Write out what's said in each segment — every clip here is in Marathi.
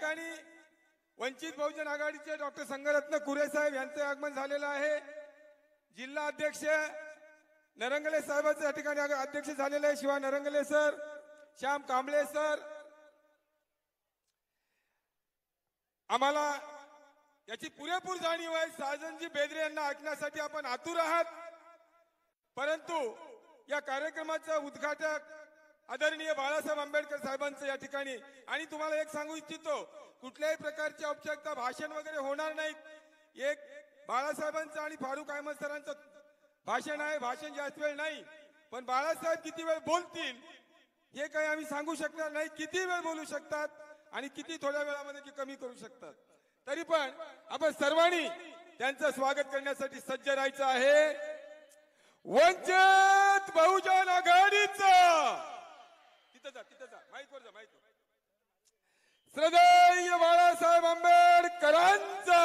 ठिकाणी वंचित बहुजन आघाडीचे डॉक्टर संगरत्न कुरे साहेब यांचे आगमन झालेलं आहे। जिल्हा अध्यक्ष नरंगले साहेबांचे या ठिकाणी अध्यक्ष झालेले आहे, शिवा नरंगले सर, श्याम कांबळे सर। आम्हाला याची पुरेपूर जाणीव आहे, साजनजी बेदरे यांना ऐकण्यासाठी आपण आतुर आहात, परंतु या कार्यक्रमाचा उद्घाटक आदरणीय बाळासाहेब आंबेडकर साहेबांचं या ठिकाणी, आणि तुम्हाला एक सांगू इच्छितो, कुठल्याही प्रकारची औपचारिकता भाषण वगैरे होणार नाही। एक बाळासाहेबांचं आणि फारुख अहमद सरांचं भाषण आहे, भाषण जास्त वेळ नाही, पण बाळासाहेब किती वेळ बोलतील हे काही आम्ही सांगू शकणार नाही, किती वेळ बोलू शकतात आणि किती थोड्या वेळामध्ये कमी करू शकतात। तरी पण आपण सर्वांनी त्यांचं स्वागत करण्यासाठी सज्ज राहायचं आहे। वंचित बहुजन आघाडीचं तिथं जा माईकवर जा, माईकवर। श्रद्धेय बाळासाहेब आंबेडकरांचा,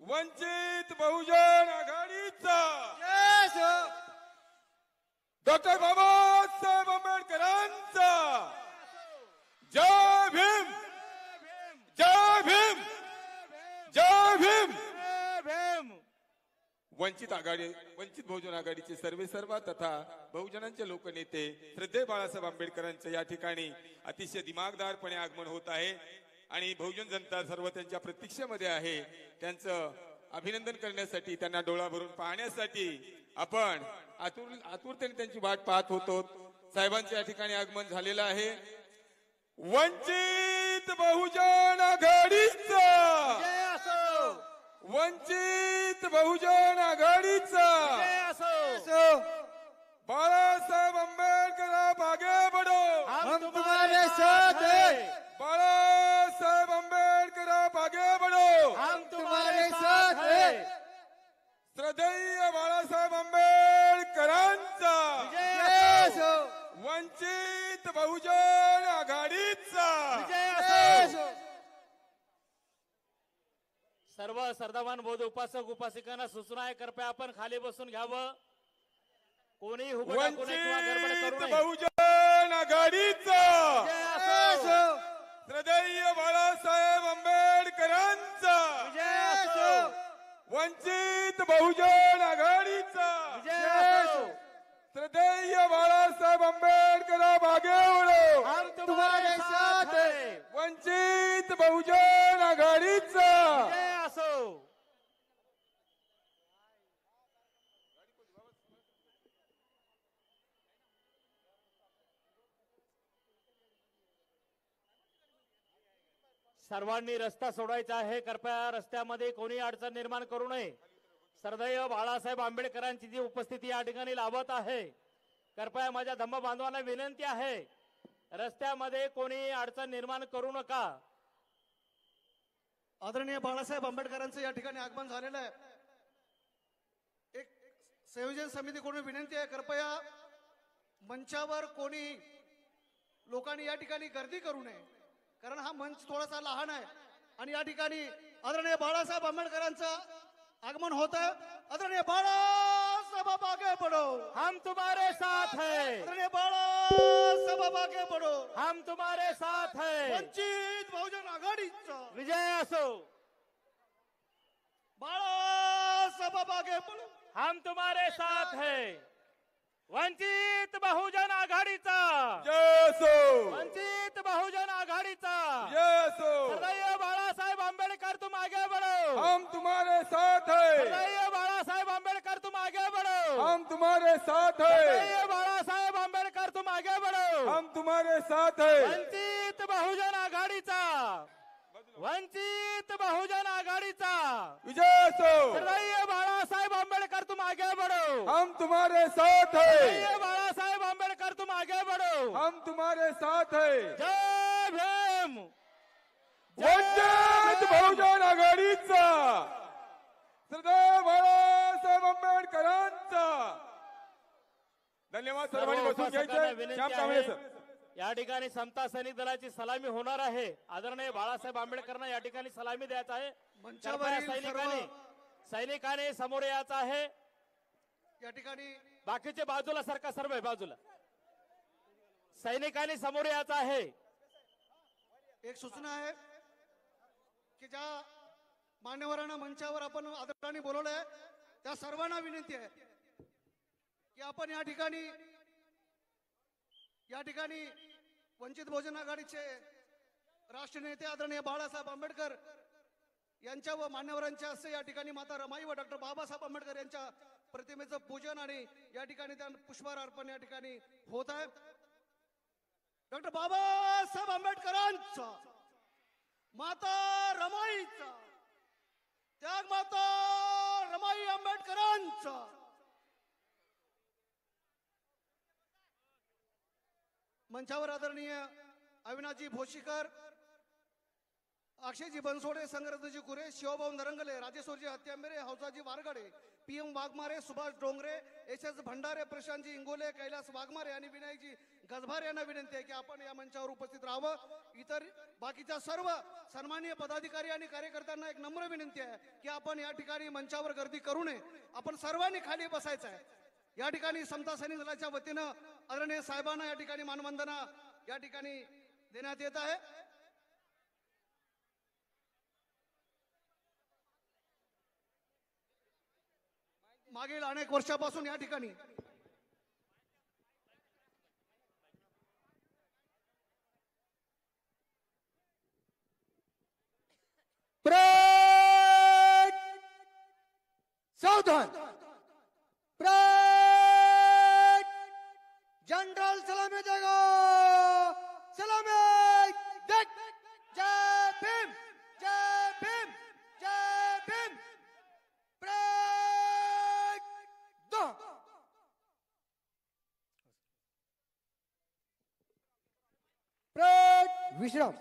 वंचित बहुजन आघाडीचा, डॉक्टर बाबासाहेब आंबेडकरांचा, जय भीम, जय भीम, जय भीम। वंचित बहुजन आघाडीचे सर्व तथा बहुजनांचे लोकनेते श्रद्धेय बाळासाहेब आंबेडकरांचे या ठिकाणी अतिशय दिमागदारपणे आगमन होत आहे आणि बहुजन जनता सर्व त्यांच्या प्रतीक्षेमध्ये आहे। त्यांचं अभिनंदन करण्यासाठी, त्यांना डोळा भरून पाहण्यासाठी आपण आतुरतेने त्यांची वाट पाहत होतो। साहेबांचे या ठिकाणी आगमन झालेलं आहे। वंचित बहुजन आघाडीचा, वंचित बहुजन आघाडीचा, बाळासाहेब आंबेडकर आप आगे बढ़ो, हम तुम्हारे साथ हैं। बाळासाहेब आंबेडकर आप आगे बढ़ो, हम तुम्हारे साथ हैं। श्रद्धेय बाळासाहेब आंबेडकरांचा, वंचित बहुजन आघाडीचा। सर्व सर्वमान बोध उपासक उपासिकांना सूचना आहे, कृपया आपण खाली बसून घ्यावं, कोणी वंचित बहुजन आघाडीचा, श्रद्धेय बाळासाहेब आंबेडकरांचा, वंचित बहुजन आघाडीचा, श्रद्धेय बाळासाहेब आंबेडकर आप आगे बढ़ो, हम तुम्हारे साथ हैं। वंचित बहुजन आघाडीचा। सर्वांनी रस्ता सोडायचा आहे, कृपया रस्त्यामध्ये कोणी अडचण निर्माण करू नये। श्रद्धेय बाळासाहेब आंबेडकरांची जी उपस्थिती या ठिकाणी लाभत आहे, कृपया माझ्या धम्म बांधवांना विनंती आहे, रस्त्यामध्ये कोणी अडचण निर्माण करू नका। आदरणीय बाळासाहेब आंबेडकरांचं या ठिकाणी आगमन झालेलं आहे। एक संयोजन समितीकडून विनंती आहे, कृपया मंचावर कोणी लोकांनी या ठिकाणी गर्दी करू नये, कारण हा मंच थोडासा लहान आहे आणि या ठिकाणी आदरणीय बाळासाहेब आंबेडकरांचं आगमन होता है। आदरणीय बाळासाहेब आप आगे बढ़ो, हम तुम्हारे साथ हैं। आदरणीय बाळासाहेब आप आगे बढ़ो, हम तुम्हारे साथ हैं। वंचित बहुजन आघाडीचा विजय असो। बाळासाहेब आप आगे बढ़ो, हम तुम्हारे साथ हैं। वंचित बहुजन आघाडीचा, जय असो, वंचित बहुजन आघाडीचा, जय असो। श्रद्धेय बाळासाहेब आंबेडकर तुम आगे बढ़ो, हम तुम्हारे साथ हैं। श्रद्धेय बाळासाहेब आंबेडकर तुम आगे बढ़ो, हम तुम्हारे साथ हैं। श्रद्धेय बाळासाहेब आंबेडकर तुम आगे बढ़ो, हम तुम्हारे साथ हैं। वंचित बहुजन आघाडीचा, वंचित बहुजन आघाडीचा, विजय असो। श्रद्धेय बाळासाहेब आंबेडकर तुम आगे बढ़ो, हम तुम्हारे साथ हैं। श्रद्धेय बाळासाहेब आंबेडकर तुम आगे बढ़ो, हम तुम्हारे साथ हैं। जय भीम। वंचित बहुजन आघाडीचा, श्रद्धेय बाळासाहेब आंबेडकरांचा। धन्यवाद। सर्वांनी बसून घ्यायचे। श्याम कांबळे सर, या ठिकाणी समता सैनिक दलाची सलामी होणार आहे। आदरणीय बाळासाहेब आंबेडकरांना या ठिकाणी सलामी द्यायचं आहे। सैनिकांनी समोर यायचं आहे। या ठिकाणी बाकीचे बाजूला सरका, सर्व बाजूला। सैनिकांनी समोर यायचं आहे। एक सूचना आहे की ज्या मान्यवरांना मंचावर आपण आदराने बोलवलंय त्या सर्वांना विनंती आहे की आपण या ठिकाणी वंचित बहुजन आघाडीचे राष्ट्रीय नेते आदरणीय बाळासाहेब आंबेडकर यांच्या व मान्यवरांच्या हस्ते या ठिकाणी माता रमाई व डॉक्टर बाबासाहेब आंबेडकर यांच्या प्रतिमेचं पूजन आणि या ठिकाणी त्यांना पुष्पहार अर्पण या ठिकाणी होत आहे. डॉक्टर बाबासाहेब आंबेडकरांचा माता रमाईचा त्याग माता रमाई आंबेडकरांचा मंचावर आदरणीय अविनाशजी भोशीकर, अक्षयजी बनसोडे, संग्रजी कुरे, शिवभाऊ नरंगले, राजेश्वरजी हत्यांबेरे, हौसाजी वारगाडे, PM वाघमारे, सुभाष डोंगरे, SS भंडारे, प्रशांतजी इंगोले, कैलास वाघमारे आणि विनायकजी गजभारे यांना विनंती आहे की आपण या मंचावर उपस्थित राहावं. इतर बाकीच्या सर्व सन्माननीय पदाधिकारी आणि कार्यकर्त्यांना एक नम्र विनंती आहे की आपण या ठिकाणी मंचावर गर्दी करू नये. आपण सर्वांनी खाली बसायचं आहे. या ठिकाणी समता सैनिक दलाच्या वतीनं आदरणीय साहेबांना या ठिकाणी मानवंदना या ठिकाणी देण्यात येत आहे. मागील अनेक वर्षापासून या ठिकाणी सावधान. जनरल सलामी देगा. सलामी देख. जय भीम, जय भीम, जय भीम. दो. विश्राम.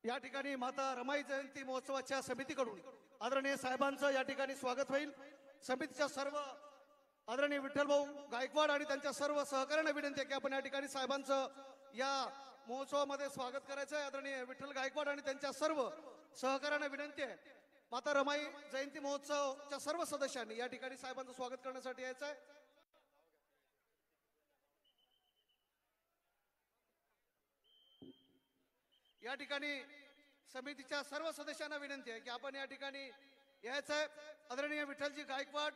या ठिकाणी माता रमाई जयंती महोत्सवाच्या समितीकडून आदरणीय साहेबांचं या ठिकाणी स्वागत होईल. समितीच्या सर्व आदरणीय विठ्ठल भाऊ गायकवाड आणि त्यांच्या सर्व सहकार्यांना विनंती आहे की आपण या ठिकाणी साहेबांचं या महोत्सवामध्ये स्वागत करायचं आहे. आदरणीय विठ्ठल गायकवाड आणि त्यांच्या सर्व सहकार्यांना विनंती आहे माता रमाई जयंती महोत्सवच्या सर्व सदस्यांनी या ठिकाणी साहेबांचं स्वागत करण्यासाठी यायचं आहे. या ठिकाणी समितीच्या सर्व सदस्यांना विनंती आहे की आपण या ठिकाणी यायचं आहे. आदरणीय विठ्ठलजी गायकवाड,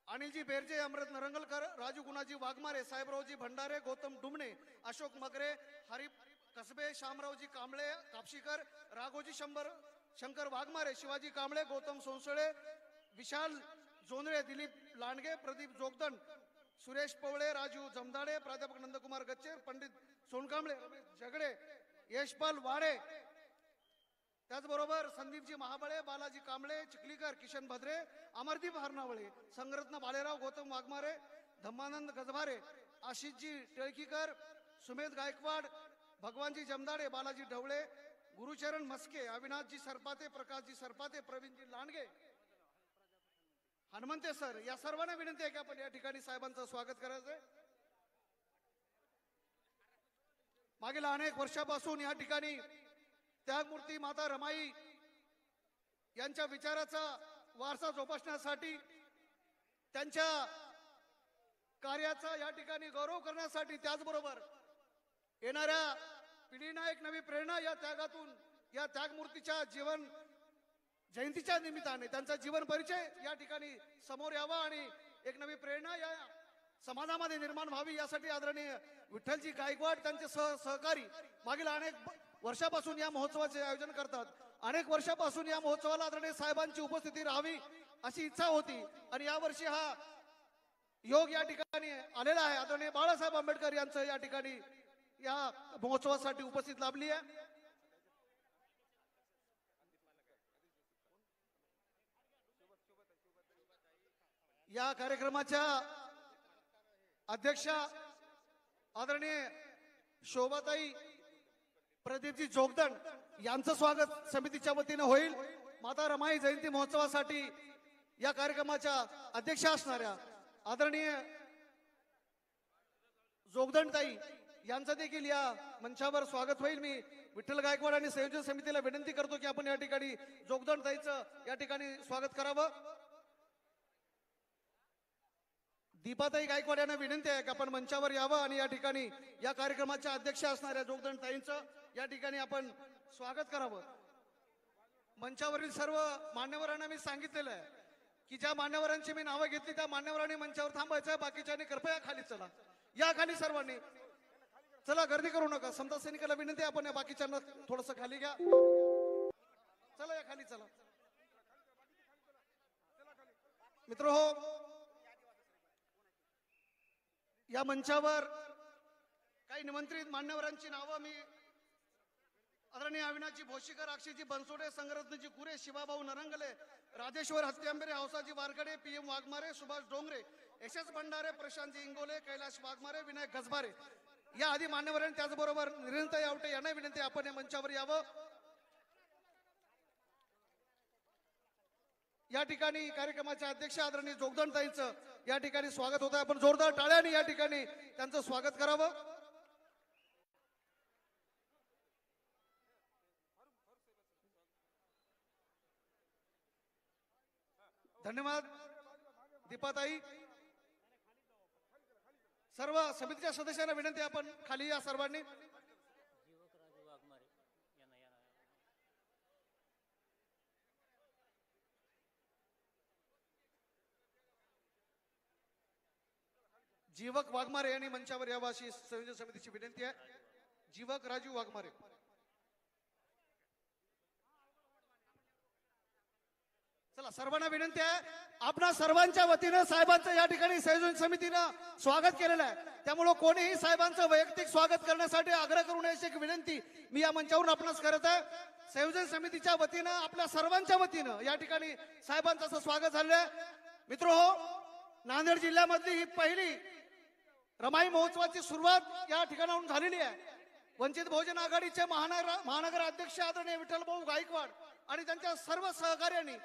अनिलजी बेरजे, अमृत नरंगलकर, राजू गुणाजी वाघमारे, साहेबरावजी भंडारे, गौतम डुमणे, अशोक मगरे, हरिप कसबे, शामरावजी कांबळे कापशीकर, राघोजी शंकर वाघमारे, शिवाजी कांबळे, गौतम सोनसळे, विशाल जोंधळे, दिलीप लांडगे, प्रदीप जोगदंड, सुरेश पवळे, राजू जमदाडे, प्राध्यापक नंदकुमार गच्चेर, पंडित सोनकांबळे, रमेश झगडे, यशपाल वाडे, त्याचबरोबर संदीपजी महाबळे, बालाजी कांबळे, चिखलीकर, किशन भद्रे, अमरदीप हरनावळे, संगरत्न बालेराव, गौतम वाघमारे, धम्मानंद गजभारे, आशिषजी टिळकीकर, सुमेध गायकवाड, भगवानजी जमदाडे, बालाजी ढवळे, गुरुचरण मस्के, अविनाशजी सरपाते, प्रकाशजी सरपाते, प्रवीणजी लांडगे, हनुमंते सर, या सर्वांना विनंती आहे की आपण या ठिकाणी साहेबांचं स्वागत करायचंय. मागील अनेक वर्षापासून या ठिकाणी त्यागमूर्ती माता रमाई यांच्या विचाराचा वारसा जोपासण्यासाठी, त्यांच्या कार्याचा या ठिकाणी गौरव करण्यासाठी, त्याचबरोबर येणाऱ्या पिढींना एक नवी प्रेरणा या त्यागातून, या त्यागमूर्तीच्या जीवन जयंतीच्या निमित्ताने त्यांचा जीवन परिचय या ठिकाणी समोर यावा आणि एक नवी प्रेरणा या समाजामध्ये निर्माण व्हावी यासाठी आदरणीय विठ्ठलजी गायकवाड त्यांचे सहकारी मागील अनेक वर्षापासून या महोत्सवाचे आयोजन करतात. अनेक वर्षापासून या महोत्सवाला आदरणीय साहेबांची उपस्थिती राहावी अशी इच्छा होती आणि यावर्षी हा योग या ठिकाणी आलेला आहे. आदरणीय बाळासाहेब आंबेडकर यांचं या ठिकाणी या महोत्सवासाठी उपस्थित लाभली आहे. या कार्यक्रमाच्या अध्यक्षा आदरणीय शोभाताई प्रदीपजी जोगदंड यांचं स्वागत समितीच्या वतीनं होईल. माता रमाई जयंती महोत्सवासाठी या कार्यक्रमाच्या अध्यक्षा असणाऱ्या आदरणीय जोगदंडताई यांचं देखील या मंचावर स्वागत होईल. मी विठ्ठल गायकवाड आणि संयोजन समितीला विनंती करतो की आपण या ठिकाणी जोगदंडताईचं या ठिकाणी स्वागत करावं. दीपाताई गायकवाड यांना विनंती आहे की आपण मंचावर यावं आणि या ठिकाणी या कार्यक्रमाच्या अध्यक्ष असणाऱ्या जोगदंड ताईंचं या ठिकाणी आपण स्वागत करावं. मंचावरील सर्व मान्यवरांना मी सांगितलेलं आहे की ज्या मान्यवरांची मी नावं घेतली त्या मान्यवरांनी मंचावर थांबायचं आहे. बाकीच्यांनी कृपया खाली चला. या खाली सर्वांनी चला, गर्दी करू नका. समता सैनिकाला विनंती आहे आपण या बाकीच्यांना थोडस खाली घ्या. चला या खाली चला. मित्र हो, या मंचावर काही निमंत्रित मान्यवरांची नावं मी आदरणीय अविनाशजी भोशीकर, अक्षयजी बनसोडे, संगरत्नजी कुरे, शिवाभाऊ नरंगले, राजेश्वर हत्यांबेरे, हौसाजी वारकडे, PM वाघमारे, सुभाष डोंगरे, SS भंडारे, प्रशांतजी इंगोले, कैलाश वाघमारे, विनायक गजबारे या आदी मान्यवरांनी त्याचबरोबर निरंतर आवटे यांना विनंती आपण या मंचावर यावं. या ठिकाणी कार्यक्रमाचे अध्यक्ष आदरणीय जोगदंड ताईंचं या ठिकाणी स्वागत होतं. आपण जोरदार टाळ्यांनी या ठिकाणी त्यांचं स्वागत करावं. धन्यवाद दीपाताई. सर्व समितीच्या सदस्यांना विनंती आपण खाली या सर्वांनी. जीवक वाघमारे यांनी मंचावर यावं अशी संयोजन समितीची विनंती आहे. जीवक राजू वाघमारे. चला, सर्वांना विनंती आहे. आपणा सर्वांच्या वतीनं साहेबांचं या ठिकाणी संयोजन समितीनं स्वागत केलेलं आहे. त्यामुळे कोणीही साहेबांचं वैयक्तिक स्वागत करण्यासाठी आग्रह करू नये अशी विनंती मी या मंचावरून आपणास करत आहे. संयोजन समितीच्या वतीनं आपल्या सर्वांच्या वतीनं या ठिकाणी साहेबांचं असं स्वागत झालेलं आहे. मित्र हो, नांदेड जिल्ह्यामधली ही पहिली रमाई महोत्सवाची सुरुवात या ठिकाणाहून झालेली आहे. वंचित बहुजन आघाडीचे महानगर अध्यक्ष आदरणीय विठ्ठलभाऊ गायकवाड आणि त्यांच्या सर्व सहकार्यांनी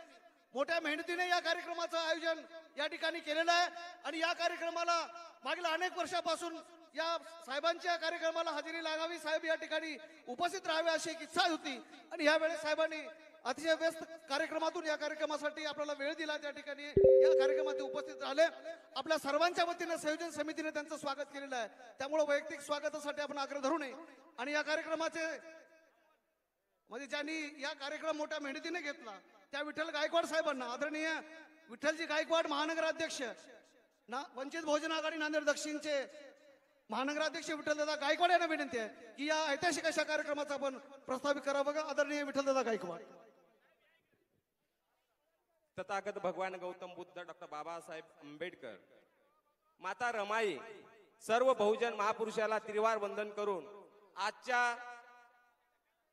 मोठ्या मेहनतीने या कार्यक्रमाचं आयोजन या ठिकाणी केलेलं आहे. आणि या कार्यक्रमाला मागील अनेक वर्षापासून या साहेबांच्या कार्यक्रमाला हजेरी लागावी, साहेब या ठिकाणी उपस्थित राहावे अशी एक इच्छा होती. आणि यावेळेस साहेबांनी अतिशय व्यस्त कार्यक्रमातून या कार्यक्रमासाठी आपल्याला वेळ दिला. त्या ठिकाणी या कार्यक्रमात उपस्थित राहिले. आपल्या सर्वांच्या वतीने संयोजन समितीने त्यांचं स्वागत केलेलं आहे. त्यामुळे वैयक्तिक स्वागतासाठी आपण आग्रह धरू नये. आणि या कार्यक्रमाचे म्हणजे ज्यांनी या कार्यक्रम मोठ्या मेहनतीने घेतला त्या विठ्ठल गायकवाड साहेबांना, आदरणीय विठ्ठलजी गायकवाड महानगराध्यक्ष वंचित बहुजन आघाडी नांदेड दक्षिणचे महानगराध्यक्ष विठ्ठलदादा गायकवाड यांना विनंती आहे की या ऐतिहासिक अशा कार्यक्रमाचा आपण प्रस्तावित करावं. आदरणीय विठ्ठलदादा गायकवाड. तथागत भगवान गौतम बुद्ध, डॉक्टर बाबासाहेब आंबेडकर, माता रमाई, सर्व बहुजन महापुरुषाला त्रिवार वंदन करून आजच्या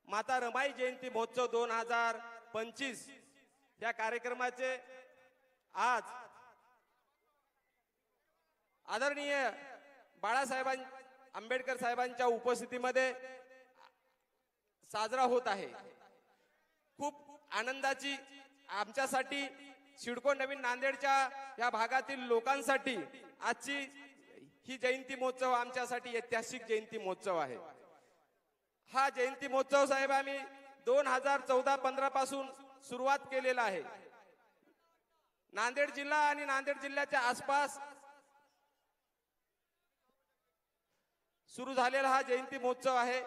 माता रमाई जयंती महोत्सव 2025 या कार्यक्रमाचे आज आदरणीय बाळासाहेब आंबेडकर साहेबांच्या उपस्थितीमध्ये साजरा होत आहे. खूप आनंदाची आमच्यासाठी, सिडको नवीन नांदेडच्या या भागातील लोकांसाठी आजची ही जयंती महोत्सव आमच्यासाठी ऐतिहासिक जयंती महोत्सव आहे. हा जयंती महोत्सव साहेब आम्ही 2014-15 पासून सुरुवात केलेला आहे. नांदेड जिल्हा आणि नांदेड जिल्ह्याच्या आसपास सुरू झालेला हा जयंती महोत्सव आहे.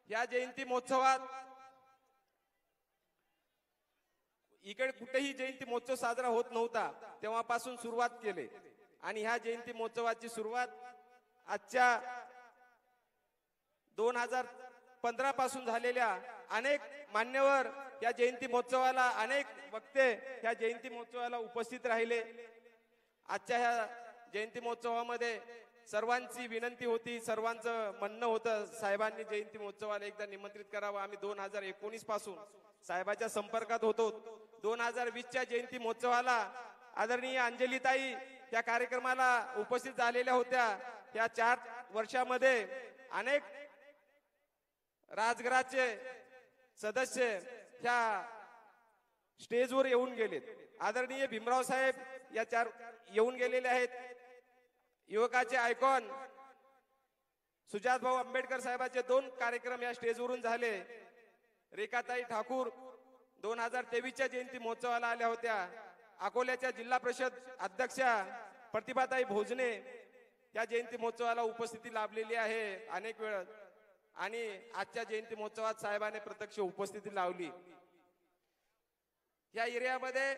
या जयंती महोत्सवात इकडे कुठेही जयंती महोत्सव साजरा होत नव्हता, तेव्हापासून सुरुवात केली. आणि ह्या जयंती महोत्सवाची सुरुवात आजच्या 2015 पासून झालेल्या अनेक मान्यवर या जयंती महोत्सवाला, अनेक वक्ते या जयंती महोत्सवाला उपस्थित राहिले. आजच्या ह्या जयंती महोत्सवामध्ये सर्वांची विनंती होती, सर्वांचं म्हणणं होतं साहेबांनी जयंती महोत्सवाला एकदा निमंत्रित करावं. आम्ही 2019 पासून साहेबाच्या संपर्कात होतो. 2020च्या जयंती महोत्सवाला आदरणीय अंजलीताई या कार्यक्रमाला उपस्थित झालेल्या होत्या. या 4 वर्षामध्ये अनेक राजघराचे सदस्य ह्या स्टेजवर येऊन गेलेत. आदरणीय भीमराव साहेब या 4 येऊन गेलेले आहेत. युवकाचे आयकॉन सुजात भाऊ आंबेडकर साहेबांचे 2 कार्यक्रम या स्टेजवरून झाले. रेखाताई ठाकूर 2023च्या जयंती महोत्सवाला आल्या होत्या. अकोल्याच्या जिल्हा परिषद अध्यक्षा प्रतिभाताई भोजने या जयंती महोत्सवाला उपस्थिती लाभलेली आहे अनेक वेळ, आणि आजच्या जयंती महोत्सवात साहेबांनी प्रत्यक्ष उपस्थिती लावली. या एरियामध्ये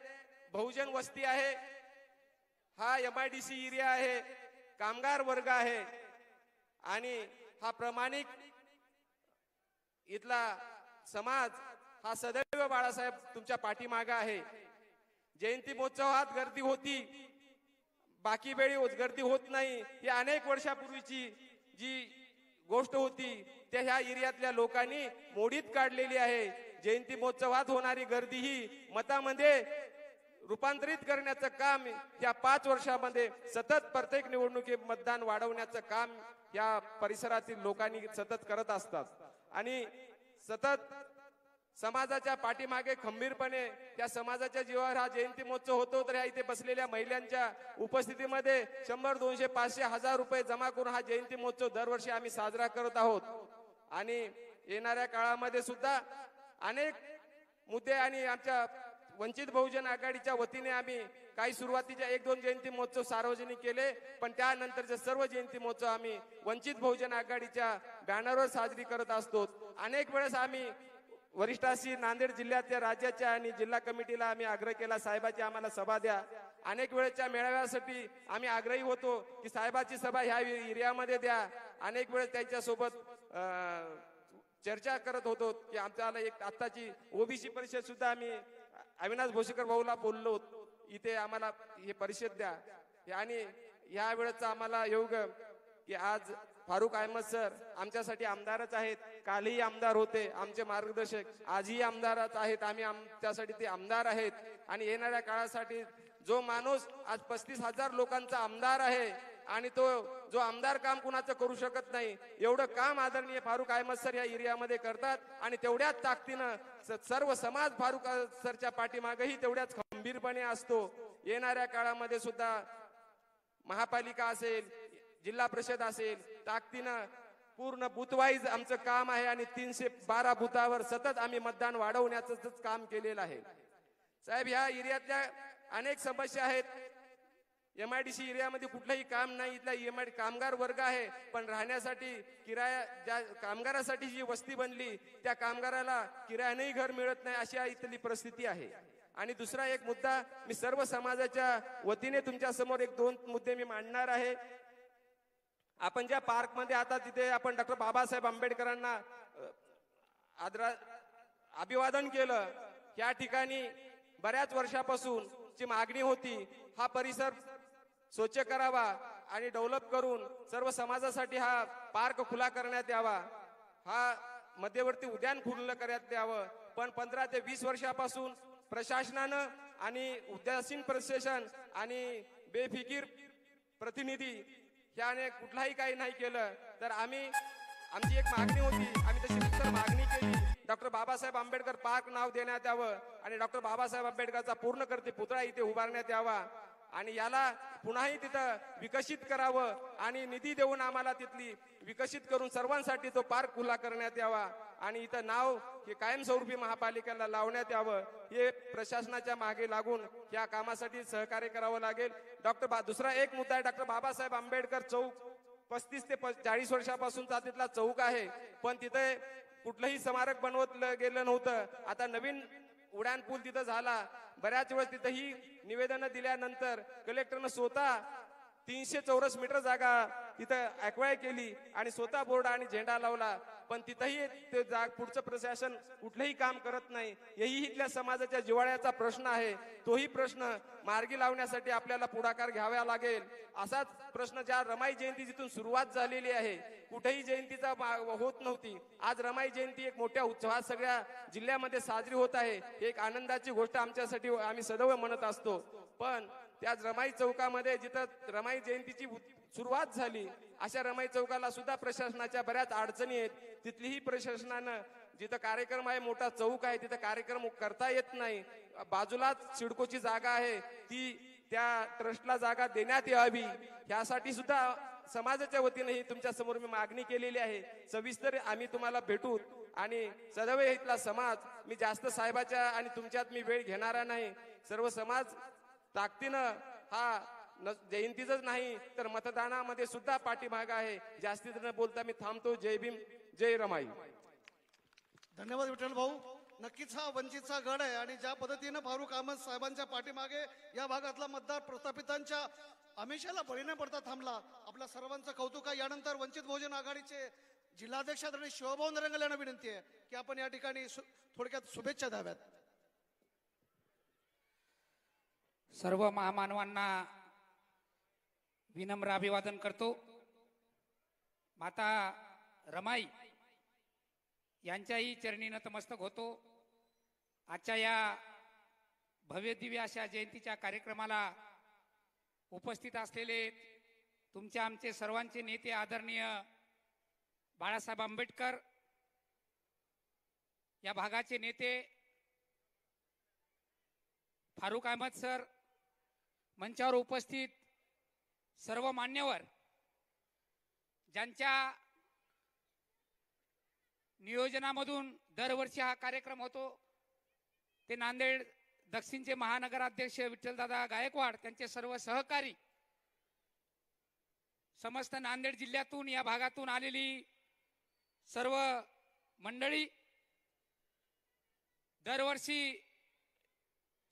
बहुजन वस्ती आहे, हा MIDC एरिया आहे, कामगार वर्ग आहे, आणि हा प्रामाणिक इथला समाज हा सदैव बाळासाहेब तुमच्या पाठीमागे आहे. जयंती महोत्सवात गर्दी होती, बाकी वेळी गर्दी होत नाही. ही अनेक वर्षापूर्वीची जी गोष्ट होती त्या ह्या एरियातल्या लोकांनी मोडीत काढलेली आहे. जयंती महोत्सवात होणारी गर्दी ही मतामध्ये रूपांतरित करण्याचं काम या 5 वर्षामध्ये सतत प्रत्येक निवडणुकीत मतदान वाढवण्याचं काम या परिसरातील लोकांनी सतत करत असतात, आणि सतत समाजाच्या पाठीमागे खंबीरपणे त्या समाजाच्या जीवावर हा जयंती महोत्सव होतो. तर ह्या इथे बसलेल्या महिलांच्या उपस्थितीमध्ये 100, 200, 500, 1000 रुपये जमा करून हा जयंती महोत्सव दरवर्षी आम्ही साजरा करत आहोत. आणि येणाऱ्या काळामध्ये सुद्धा अनेक मुद्दे, आणि आमच्या वंचित बहुजन आघाडीच्या वतीने आम्ही काही सुरुवातीच्या 1-2 जयंती महोत्सव सार्वजनिक केले, पण त्यानंतरचे सर्व जयंती महोत्सव आम्ही वंचित बहुजन आघाडीच्या बॅनरवर साजरी करत असतो. अनेक वेळेस आम्ही वरिष्ठांशी नांदेड जिल्ह्याच्या, राज्याच्या आणि जिल्हा कमिटीला आम्ही आग्रह केला, साहेबाची आम्हाला सभा द्या. अनेक वेळेच्या मेळाव्यासाठी आम्ही आग्रही होतो की साहेबाची सभा ह्या एरियामध्ये द्या. अनेक वेळेस त्यांच्यासोबत चर्चा करत होतो की आमच्याला एक आत्ताची ओबीसी परिषद सुद्धा आम्ही अविनाश भोसेकर भाऊला बोललो, इथे आम्हाला हे परिषद द्या. आणि या वेळेचा आम्हाला योग की आज फारुक अहमद सर आमच्यासाठी आमदारच आहेत, कालही आमदार होते, आमचे मार्गदर्शक आजही आमदारच आहेत, आम्ही आमच्यासाठी ते आमदार आहेत. आणि येणाऱ्या काळासाठी जो माणूस आज 35,000 लोकांचा आमदार आहे, आणि तो जो आमदार काम कुणाचं करू शकत नाही, एवढं काम आदरणीय फारुक अहमद सर या एरियामध्ये करतात. आणि तेवढ्याच ताकदीनं सर्व समाज फारुक सरच्या पाठीमागेही तेवढ्याच खंबीरपणे असतो. येणाऱ्या काळामध्ये सुद्धा महापालिका असेल, जिल्हा परिषद असेल, ताकदीनं पूर्ण बूथ वाईज आमचं काम आहे, आणि 312 बुथावर सतत आम्ही मतदान वाढवण्याचं काम केलेलं आहे. साहेब, ह्या एरियातल्या अनेक समस्या आहेत. MIDC एरियामध्ये कुठलंही काम नाही, इथला कामगार वर्ग आहे, पण राहण्यासाठी किराया, ज्या कामगारासाठी जी वस्ती बनली त्या कामगाराला किरायानेही घर मिळत नाही, अशी इथली परिस्थिती आहे. आणि दुसरा एक मुद्दा मी सर्व समाजाच्या वतीने तुमच्या समोर 1-2 मुद्दे मी मांडणार आहे. आपण ज्या पार्क मध्ये आता तिथे आपण डॉक्टर बाबासाहेब आंबेडकरांना अभिवादन केलं, या ठिकाणी बऱ्याच वर्षापासून ची मागणी होती हा परिसर स्वच्छ करावा आणि डेव्हलप करून सर्व समाजासाठी हा पार्क खुला करण्यात यावा, हा मध्यवर्ती उद्यान खुलं करण्यात यावं. पण 15 ते 20 वर्षापासून प्रशासनानं आणि उदासीन प्रशासन आणि बेफिकीर प्रतिनिधी याने कुठलाही काही नाही केलं. तर आमची एक मागणी होती, आम्ही तशी उत्तर मागणी केली, डॉक्टर बाबासाहेब आंबेडकर पार्क नाव देण्यात यावं आणि डॉक्टर बाबासाहेब आंबेडकरचा पूर्ण करते पुतळा इथे उभारण्यात यावा, आणि याला पुन्हाही तिथं विकसित करावं आणि निधी देऊन आम्हाला तिथली विकसित करून सर्वांसाठी तो पार्क खुला करण्यात यावा, आणि इथं नाव हे कायमस्वरूपी महापालिकेला लावण्यात यावं. हे प्रशासनाच्या मागे लागून या कामासाठी सहकार्य करावं लागेल. दुसरा एक मुद्दा आहे, डॉक्टर बाबासाहेब आंबेडकर चौक 35 ते 40 वर्षापासूनचा तिथला चौक आहे, पण तिथे कुठलंही स्मारक बनवलं गेलं नव्हतं. आता नवीन उड्डाण पूल तिथं झाला, बऱ्याच वेळेस तिथंही निवेदन दिल्यानंतर कलेक्टरनं स्वतः 300 चौरस मीटर जागा तिथं ॲक्वायर केली आणि स्वतः बोर्ड आणि झेंडा लावला, पण तिथंही ते पुढचं प्रशासन कुठलंही काम करत नाही. हेही इथल्या समाजाच्या जिव्हाळ्याचा प्रश्न आहे. तोही प्रश्न मार्गी लावण्यासाठी आपल्याला पुढाकार घ्यावा लागेल. असाच प्रश्न ज्या रमाई जयंती जिथून सुरुवात झालेली आहे, कुठेही जयंतीचा होत नव्हती, आज रमाई जयंती एक मोठ्या उत्सवात सगळ्या जिल्ह्यामध्ये साजरी होत आहे. एक आनंदाची गोष्ट आमच्यासाठी आम्ही सदैव म्हणत असतो. पण त्याच रमाई चौकामध्ये जिथं रमाई जयंतीची सुरुवात झाली, अशा रमाई चौकाला सुद्धा प्रशासनाच्या बऱ्याच अडचणी आहेत. तिथलीही प्रशासनानं जिथं कार्यक्रम आहे, मोठा चौक आहे, तिथं कार्यक्रम करता येत नाही. बाजूलाच सिडकोची जागा आहे, ती त्या ट्रस्टला जागा देण्यात यावी, यासाठी सुद्धा समाजाच्या वतीने तुमच्या समोर मी मागणी केलेली आहे. सविस्तर आम्ही तुम्हाला भेटू आणि सदैव इथला समाज, मी जास्त साहेबाच्या आणि तुमच्यात मी वेळ घेणारा नाही, सर्व समाज ताकदीनं हा जयंतीच नाही तर मतदानामध्ये सुद्धा पाठीमागा आहे. जास्तीत न बोलता मी थांबतो. जय भीम, जय रमाई. धन्यवाद विठ्ठल भाऊ. नक्कीच हा वंचितचा गड आहे आणि ज्या पद्धतीनं फारुख अहमद साहेबांच्या पाठीमागे या भागातला मतदार प्रस्थापितांच्या आमिषाला बळी न पडता थांबला. आपल्या सर्वांचं कौतुक आहे. यानंतर वंचित बहुजन आघाडीचे जिल्हाध्यक्ष आदरणीय शिवभाऊ नरंगल यांना विनंती आहे की आपण या ठिकाणी थोडक्यात शुभेच्छा द्याव्यात. सर्व महामानवांना विनम्र अभिवादन करतो. माता रमाई यांच्याही चरणी नतमस्तक होतो. आजच्या या भव्य दिव्य अशा जयंतीच्या कार्यक्रमाला उपस्थित असलेले तुमचे आमचे सर्वांचे नेते आदरणीय बाळासाहेब आंबेडकर, या भागाचे नेते फारुख अहमद सर, मंचावर उपस्थित सर्व मान्यवर, ज्यांच्या नियोजनामधून दरवर्षी हा कार्यक्रम होतो, ते नांदेड दक्षिणचे महानगराध्यक्ष विठ्ठलदादा गायकवाड, त्यांचे सर्व सहकारी, समस्त नांदेड जिल्ह्यातून या भागातून आलेली सर्व मंडळी, दरवर्षी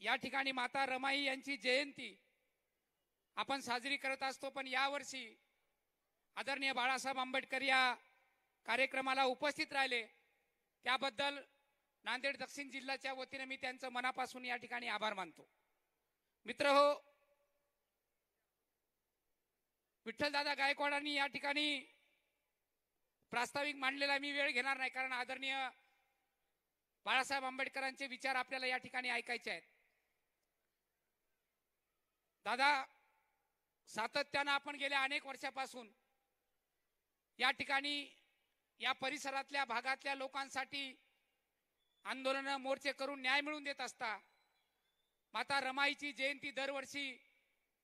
या ठिकाणी माता रमाई यांची जयंती आपण साजरी करत असतो. पण यावर्षी आदरणीय बाळासाहेब आंबेडकर या कार्यक्रमाला उपस्थित राहिले, त्याबद्दल नांदेड दक्षिण जिल्ह्याच्या वतीने मी त्यांचं मनापासून या ठिकाणी आभार मानतो. मित्रहो, विठ्ठलदादा गायकवाडांनी या ठिकाणी प्रास्ताविक मांडलेला मी वेळ घेणार नाही, कारण आदरणीय बाळासाहेब आंबेडकरांचे विचार आपल्याला या ठिकाणी ऐकायचे आहेत. दादा, सातत्यानं आपण गेल्या अनेक वर्षापासून या ठिकाणी या परिसरातल्या भागातल्या लोकांसाठी आंदोलन मोर्चे करून न्याय मिळवून देत असता. माता रमाईची जयंती दरवर्षी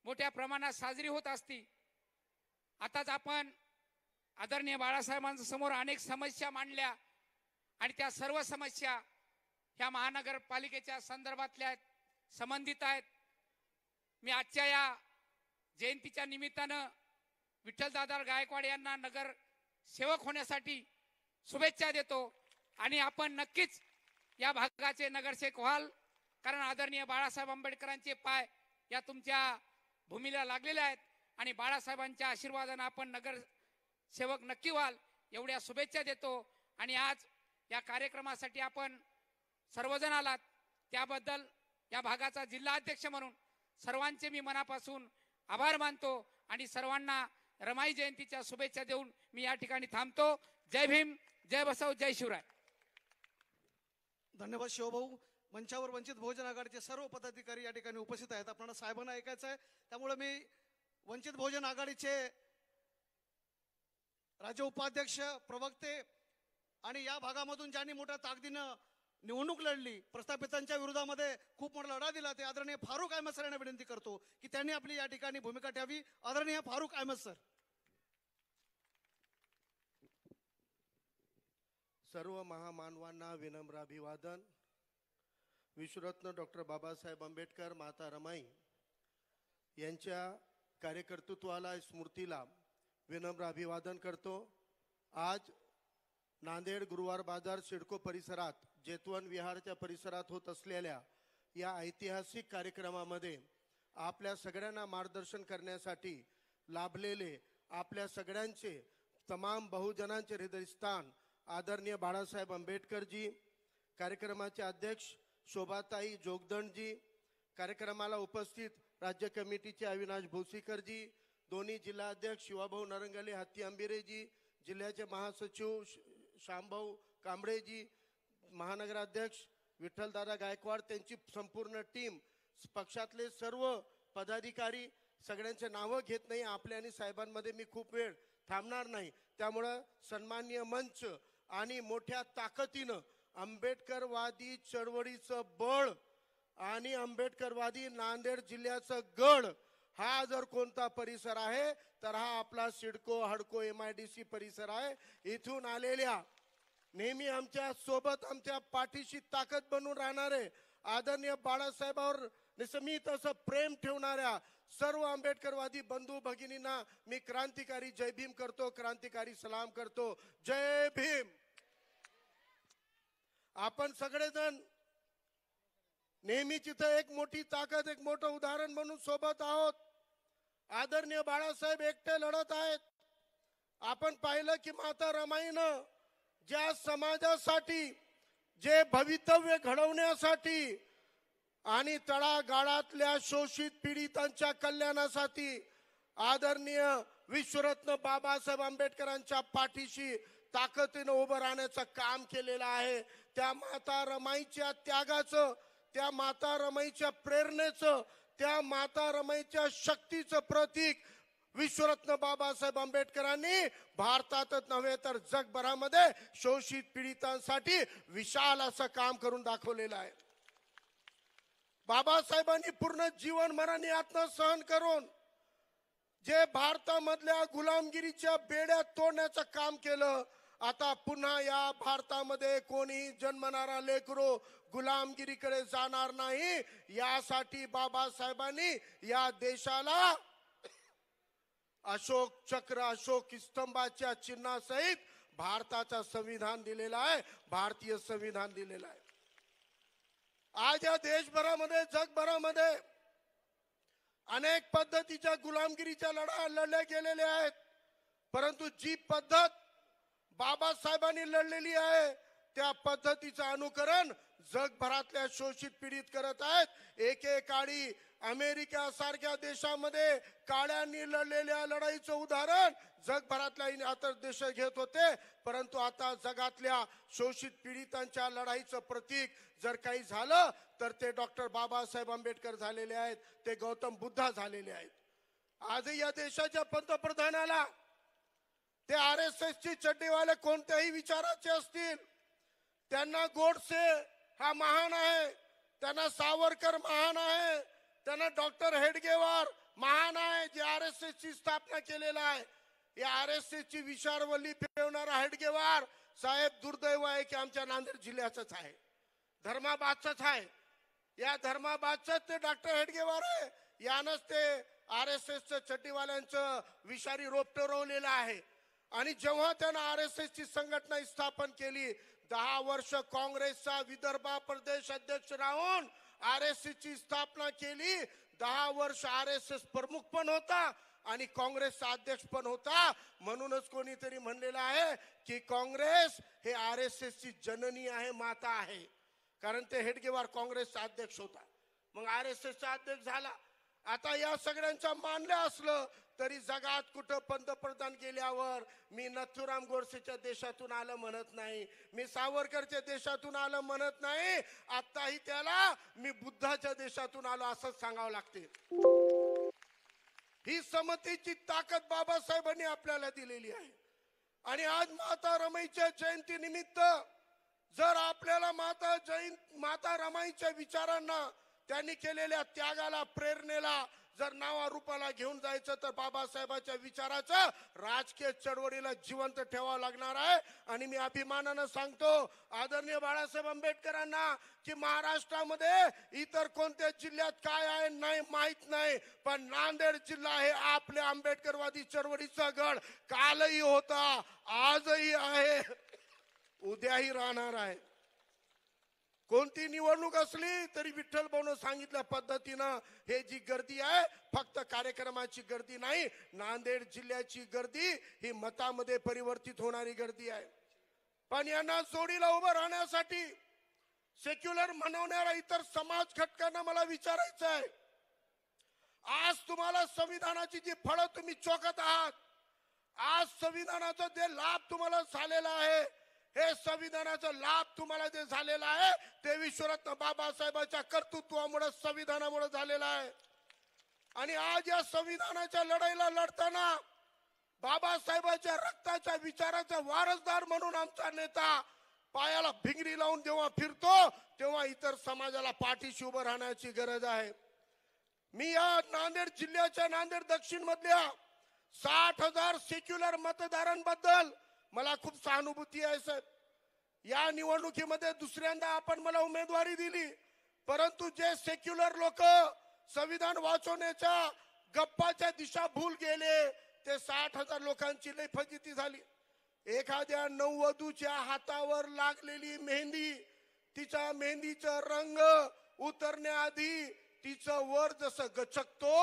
मोठ्या प्रमाणात साजरी होत असती. आताच आपण आदरणीय बाळासाहेबांच्या समोर अनेक समस्या मांडल्या आणि त्या सर्व समस्या ह्या महानगरपालिकेच्या संदर्भातल्या संबंधित आहेत. मी आजच्या या जयंतीच्या निमित्तानं विठ्ठलदादा गायकवाड यांना नगर सेवक होण्यासाठी शुभेच्छा देतो आणि आपण नक्कीच या भागाचे नगरसेवक व्हाल, कारण आदरणीय बाळासाहेब आंबेडकरांचे पाय या तुमच्या भूमीला लागलेले आहेत आणि बाळासाहेबांच्या आशीर्वादाने आपण नगरसेवक नक्की व्हाल, एवढ्या शुभेच्छा देतो. आणि आज या कार्यक्रमासाठी आपण सर्वजण आलात, त्याबद्दल या भागाचा जिल्हा अध्यक्ष म्हणून सर्वांचे मी मनापासून आभार मानतो आणि सर्वांना रमाई जयंतीच्या शुभेच्छा देऊन मी या ठिकाणी थांबतो. जय भीम, जय बसव, जय शिवराय. धन्यवाद शिवभाऊ. मंचावर वंचित बहुजन आघाडीचे सर्व पदाधिकारी या ठिकाणी उपस्थित आहेत. आपल्याला साहेबांना ऐकायचं आहे, त्यामुळे मी वंचित बहुजन आघाडीचे राज्य उपाध्यक्ष, प्रवक्ते आणि या भागामधून ज्यांनी मोठ्या ताकदीनं निवडणूक लढली, प्रस्थापितांच्या विरोधामध्ये खूप मोठा लढा दिला, ते आदरणीय फारुख अहमद सर यांना विनंती करतो की त्यांनी आपली या ठिकाणी भूमिका ठेवावी. आदरणीय फारुख अहमद सर. सर्व महामानवांना विनम्र अभिवादन. विश्वरत्न डॉक्टर बाबासाहेब आंबेडकर, माता रमाई यांच्या कार्यकर्तृत्वाला, स्मृतीला विनम्र अभिवादन करतो. आज नांदेड गुरुवार बाजार सिडको परिसरात, जेतवन विहारच्या परिसरात होत असलेल्या या ऐतिहासिक कार्यक्रमामध्ये आपल्या सगळ्यांना मार्गदर्शन करण्यासाठी लाभलेले आपल्या सगळ्यांचे, तमाम बहुजनांचे हृदयस्थान आदरणीय बाळासाहेब आंबेडकरजी, कार्यक्रमाचे अध्यक्ष शोभाताई जोगदंडजी, कार्यक्रमाला उपस्थित राज्य कमिटीचे अविनाश भोसीकरजी, दोन्ही जिल्हा अध्यक्ष शिवाभाऊ नरंगले हत्ती आंबिरेजी, जिल्ह्याचे महासचिव श्यामभाऊ कांबळेजी, महानगराध्यक्ष विठ्ठलदादा गायकवाड, त्यांची संपूर्ण टीम, पक्षातले सर्व पदाधिकारी, सगळ्यांचे नावं घेत नाही आपल्या आणि साहेबांमध्ये मी खूप वेळ थांबणार नाही. त्यामुळं सन्माननीय मंच आणि मोठ्या ताकदीनं आंबेडकरवादी चळवळीचं बळ आणि आंबेडकरवादी नांदेड जिल्ह्याचं गड, हा जर कोणता परिसर आहे तर हा आपला सिडको हडको MIDC परिसर आहे. इथून आलेल्या, नेहमी आमच्या सोबत, आमच्या पाठीशी ताकद बनून राहणारे आदरणीय बाळासाहेबांवर निसमीत असं प्रेम ठेवणाऱ्या सर्व आंबेडकरवादी बंधू भगिनींना मी क्रांतिकारी जय भीम करतो, क्रांतिकारी सलाम करतो. जय भीम. आपण सगळेजण नेहमी तिथं एक मोठी ताकद, एक मोठं उदाहरण म्हणून सोबत आहोत. आदरणीय बाळासाहेब एकटे लढत आहेत. आपण पाहिलं की माता रमाईनं ज्या समाजासाठी, जे भवितव्य घडवण्यासाठी आणि तळागाळातल्या शोषित पीडितांच्या कल्याणासाठी आदरणीय विश्वरत्न बाबासाहेब आंबेडकरांच्या पाठीशी ताकदीनं उभं राहण्याचं काम केलेलं आहे. त्या माता रमाईच्या त्यागाचं, त्या माता रमाईच्या प्रेरणेचं, त्या माता रमाईच्या शक्तीचं प्रतीक विश्वरत्न बाबासाहेब आंबेडकरांनी भारतातच नव्हे तर जगभरामध्ये शोषित पीडितांसाठी विशाल असं काम करून दाखवलेलं आहे. बाबासाहेबांनी पूर्ण जीवन मरण यातना सहन करून जे भारतामधल्या गुलामगिरीच्या बेड्या तोडण्याचं काम केलं, आता पुन्हा या भारतामध्ये कोणी जन्मणारा लेकरो गुलामगिरीकडे जाणार नाही, यासाठी बाबासाहेबांनी या देशाला अशोक चक्र, अशोक स्तंभाच्या चिन्हासहित भारताचं संविधान दिलेलं आहे, भारतीय संविधान दिलेलं आहे. आज या देशभरामध्ये, जगभरामध्ये अनेक पद्धतीच्या गुलामगिरीच्या लढा लढल्या गेलेल्या आहेत, परंतु जी पद्धत बाबासाहेबांनी लढलेली आहे त्या पद्धतीचं अनुकरण जगभरातल्या शोषित पीडित करत आहेत. एकेकाळी अमेरिका सारख्या देशामध्ये काळ्यांनी लढलेल्या लढाईचं उदाहरण जगभरातल्या इतर देश घेत होते, परंतु आता जगातल्या शोषित पीडितांच्या लढाईचं प्रतीक जर काही झालं तर ते डॉक्टर बाबासाहेब आंबेडकर झालेले आहेत, ते गौतम बुद्ध झालेले आहेत. आजही या देशाच्या पंतप्रधानाला ते RSS ची चड्डीवाले कोणत्याही विचाराचे असतील, त्यांना गोडसे हा महान आहे, त्यांना सावरकर महान आहे, त्यांना डॉक्टर हेडगेवार महान आहे, जे RSS ची स्थापना केलेला आहे. या RSS ची विचारवल्ली पेरवणारा हेडगेवार साहेब दुर्दैव आहे की आमच्या नांदेड जिल्ह्याचाच आहे, धर्माबादचाच आहे. या धर्माबादचाच ते डॉक्टर हेडगेवार आहे. यानंच ते RSS चड्डीवाल्यांचं विषारी रोप रोवलेलं आहे. आणि जेव्हा त्यानं RSS ची संघटना स्थापन केली, 10 वर्ष काँग्रेसचा विदर्भ प्रदेश अध्यक्ष राहून RSS ची स्थापना केली. 10 वर्ष RSS प्रमुख पण होता आणि काँग्रेसचा अध्यक्ष पण होता. म्हणूनच कोणीतरी म्हणलेलं आहे की काँग्रेस हे RSS ची जननी आहे, माता आहे, कारण ते हेडगेवार काँग्रेसचा अध्यक्ष होता, मग RSS चा अध्यक्ष झाला. आता या सगळ्यांच्या मानलं असलं तरी जगात कुठं पंतप्रधान गेल्यावर मी नथुराम गोडसेच्या देशातून आलं म्हणत नाही, मी सावरकरच्या देशातून आलं म्हणत नाही, आताही त्याला मी बुद्धाच्या देशातून आलो असंच सांगावं लागते. ही समतेची ताकद बाबासाहेबांनी आपल्याला दिलेली आहे. आणि आज माता रमाईच्या जयंती निमित्त जर आपल्याला माता रमाईच्या विचारांना, त्यांनी केलेल्या त्यागाला, प्रेरणेला जर नावारूपाला घेऊन जायचं तर बाबासाहेबांच्या विचाराचं राजकीय चळवळीला जिवंत ठेवावं लागणार आहे. आणि मी अभिमानानं सांगतो आदरणीय बाळासाहेब आंबेडकरांना की महाराष्ट्रामध्ये इतर कोणत्या जिल्ह्यात काय आहे नाही माहित नाही, पण नांदेड जिल्हा हे आपल्या आंबेडकरवादी चळवळीचा गड कालही होता, आजही आहे, उद्याही राहणार आहे. कोणती निवडणूक असली तरी विठ्ठल भाऊनं सांगितल्या पद्धतीनं हे जी गर्दी आहे फक्त कार्यक्रमाची गर्दी नाही, नांदेड जिल्ह्याची गर्दी ही मतामध्ये परिवर्तित होणारी गर्दी आहे. पण यांना जोडीला उभं राहण्यासाठी सेक्युलर म्हणवणाऱ्या इतर समाज घटकांना मला विचारायचं आहे, आज तुम्हाला संविधानाची जी फळं तुम्ही चोखत आहात, आज संविधानाचा जे लाभ तुम्हाला झालेला आहे, हे संविधानाचा लाभ तुम्हाला जे झालेला आहे ते विश्वरत्न बाबासाहेबांच्या कर्तृत्वामुळे, संविधानामुळे झालेला आहे. आणि आज या संविधानाच्या लढाईला लढताना बाबासाहेबांच्या रक्ताच्या विचाराचा वारसदार म्हणून आमचा नेता पायाला भिंगरी लावून जेव्हा फिरतो तेव्हा इतर समाजाला पाठीशी उभं राहण्याची गरज आहे. मी या नांदेड जिल्ह्याच्या नांदेड दक्षिण मधल्या 60,000 सेक्युलर मतदारांबद्दल मला खूप सहानुभूती आहे साहेब. या निवडणुकीमध्ये दुसऱ्यांदा आपण मला उमेदवारी दिली, परंतु जे सेक्युलर लोक संविधान वाचवण्याच्या गप्पाच्या दिशाभूल गेले. ते 60,000 लोकांची लय फजिती झाली. एखाद्या नववधूच्या हातावर लागलेली मेहंदी, तिचा मेहंदीचा रंग उतरण्याआधी तिचं वर जसं गचकतो